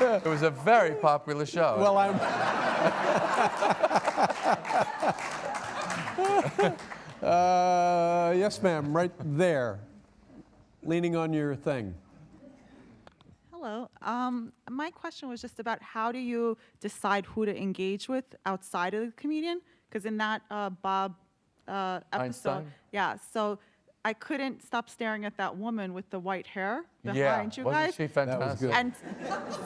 It was a very popular show. Well, yes, ma'am, right there, leaning on your thing. Hello. My question was just about how do you decide who to engage with outside of the comedian? Because in that Bob episode, Einstein? yeah, so I couldn't stop staring at that woman with the white hair behind Yeah, you wasn't guys. she fantastic? good. And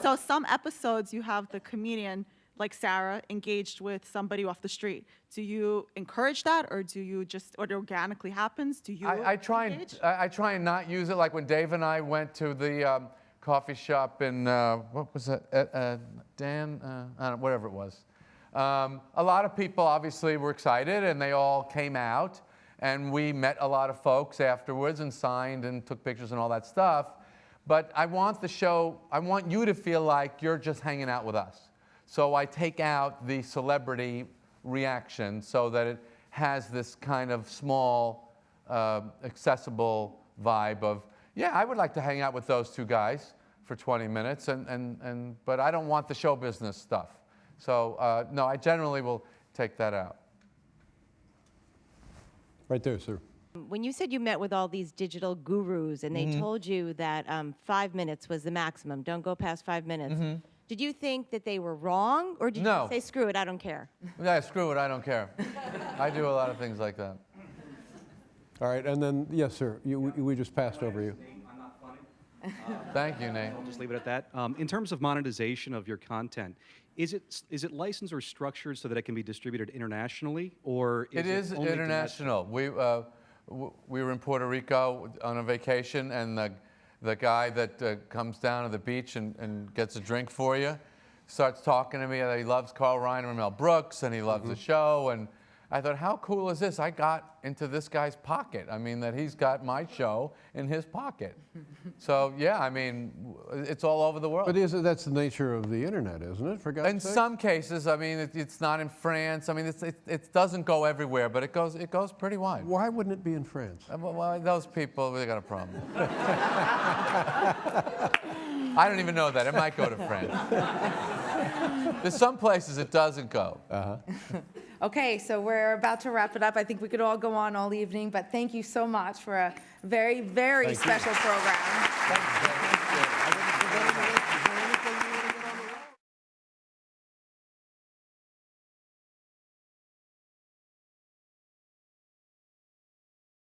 so some episodes you have the comedian, like Sarah, engaged with somebody off the street. Do you encourage that, or do you just, or it organically happens? Do you I try engage? I try and not use it. Like when Dave and I went to the coffee shop in what was it? Dan, I don't know, whatever it was. A lot of people obviously were excited, and they all came out, and we met a lot of folks afterwards and signed and took pictures and all that stuff. But I want the show, I want you to feel like you're just hanging out with us. So I take out the celebrity reaction so that it has this kind of small, accessible vibe of, yeah, I would like to hang out with those two guys for 20 minutes, but I don't want the show business stuff. So no, I generally will take that out. Right there, sir. When you said you met with all these digital gurus and they told you that 5 minutes was the maximum, don't go past 5 minutes, did you think that they were wrong, or did No. you say, screw it, I don't care? Yeah, screw it, I don't care. I do a lot of things like that. All right, and then, yes, sir, we just passed over you. I'm not funny. Thank you, Nate. I'll just leave it at that. In terms of monetization of your content, is it licensed or structured so that it can be distributed internationally, or It is only international. We were in Puerto Rico on a vacation, and the guy that comes down to the beach and gets a drink for you, starts talking to me that he loves Carl Reiner and Mel Brooks and he loves the show. And I thought, how cool is this? I got into this guy's pocket. I mean, that he's got my show in his pocket. So, yeah, I mean, it's all over the world. But that's the nature of the internet, isn't it, for God's In sake? some cases, I mean, it's not in France. I mean, it doesn't go everywhere, but it goes pretty wide. Why wouldn't it be in France? Well, those people, they got a problem. I don't even know that. It might go to France. There's some places it doesn't go. Okay, so we're about to wrap it up. I think we could all go on all evening, but thank you so much for a very, very special program. Thank you.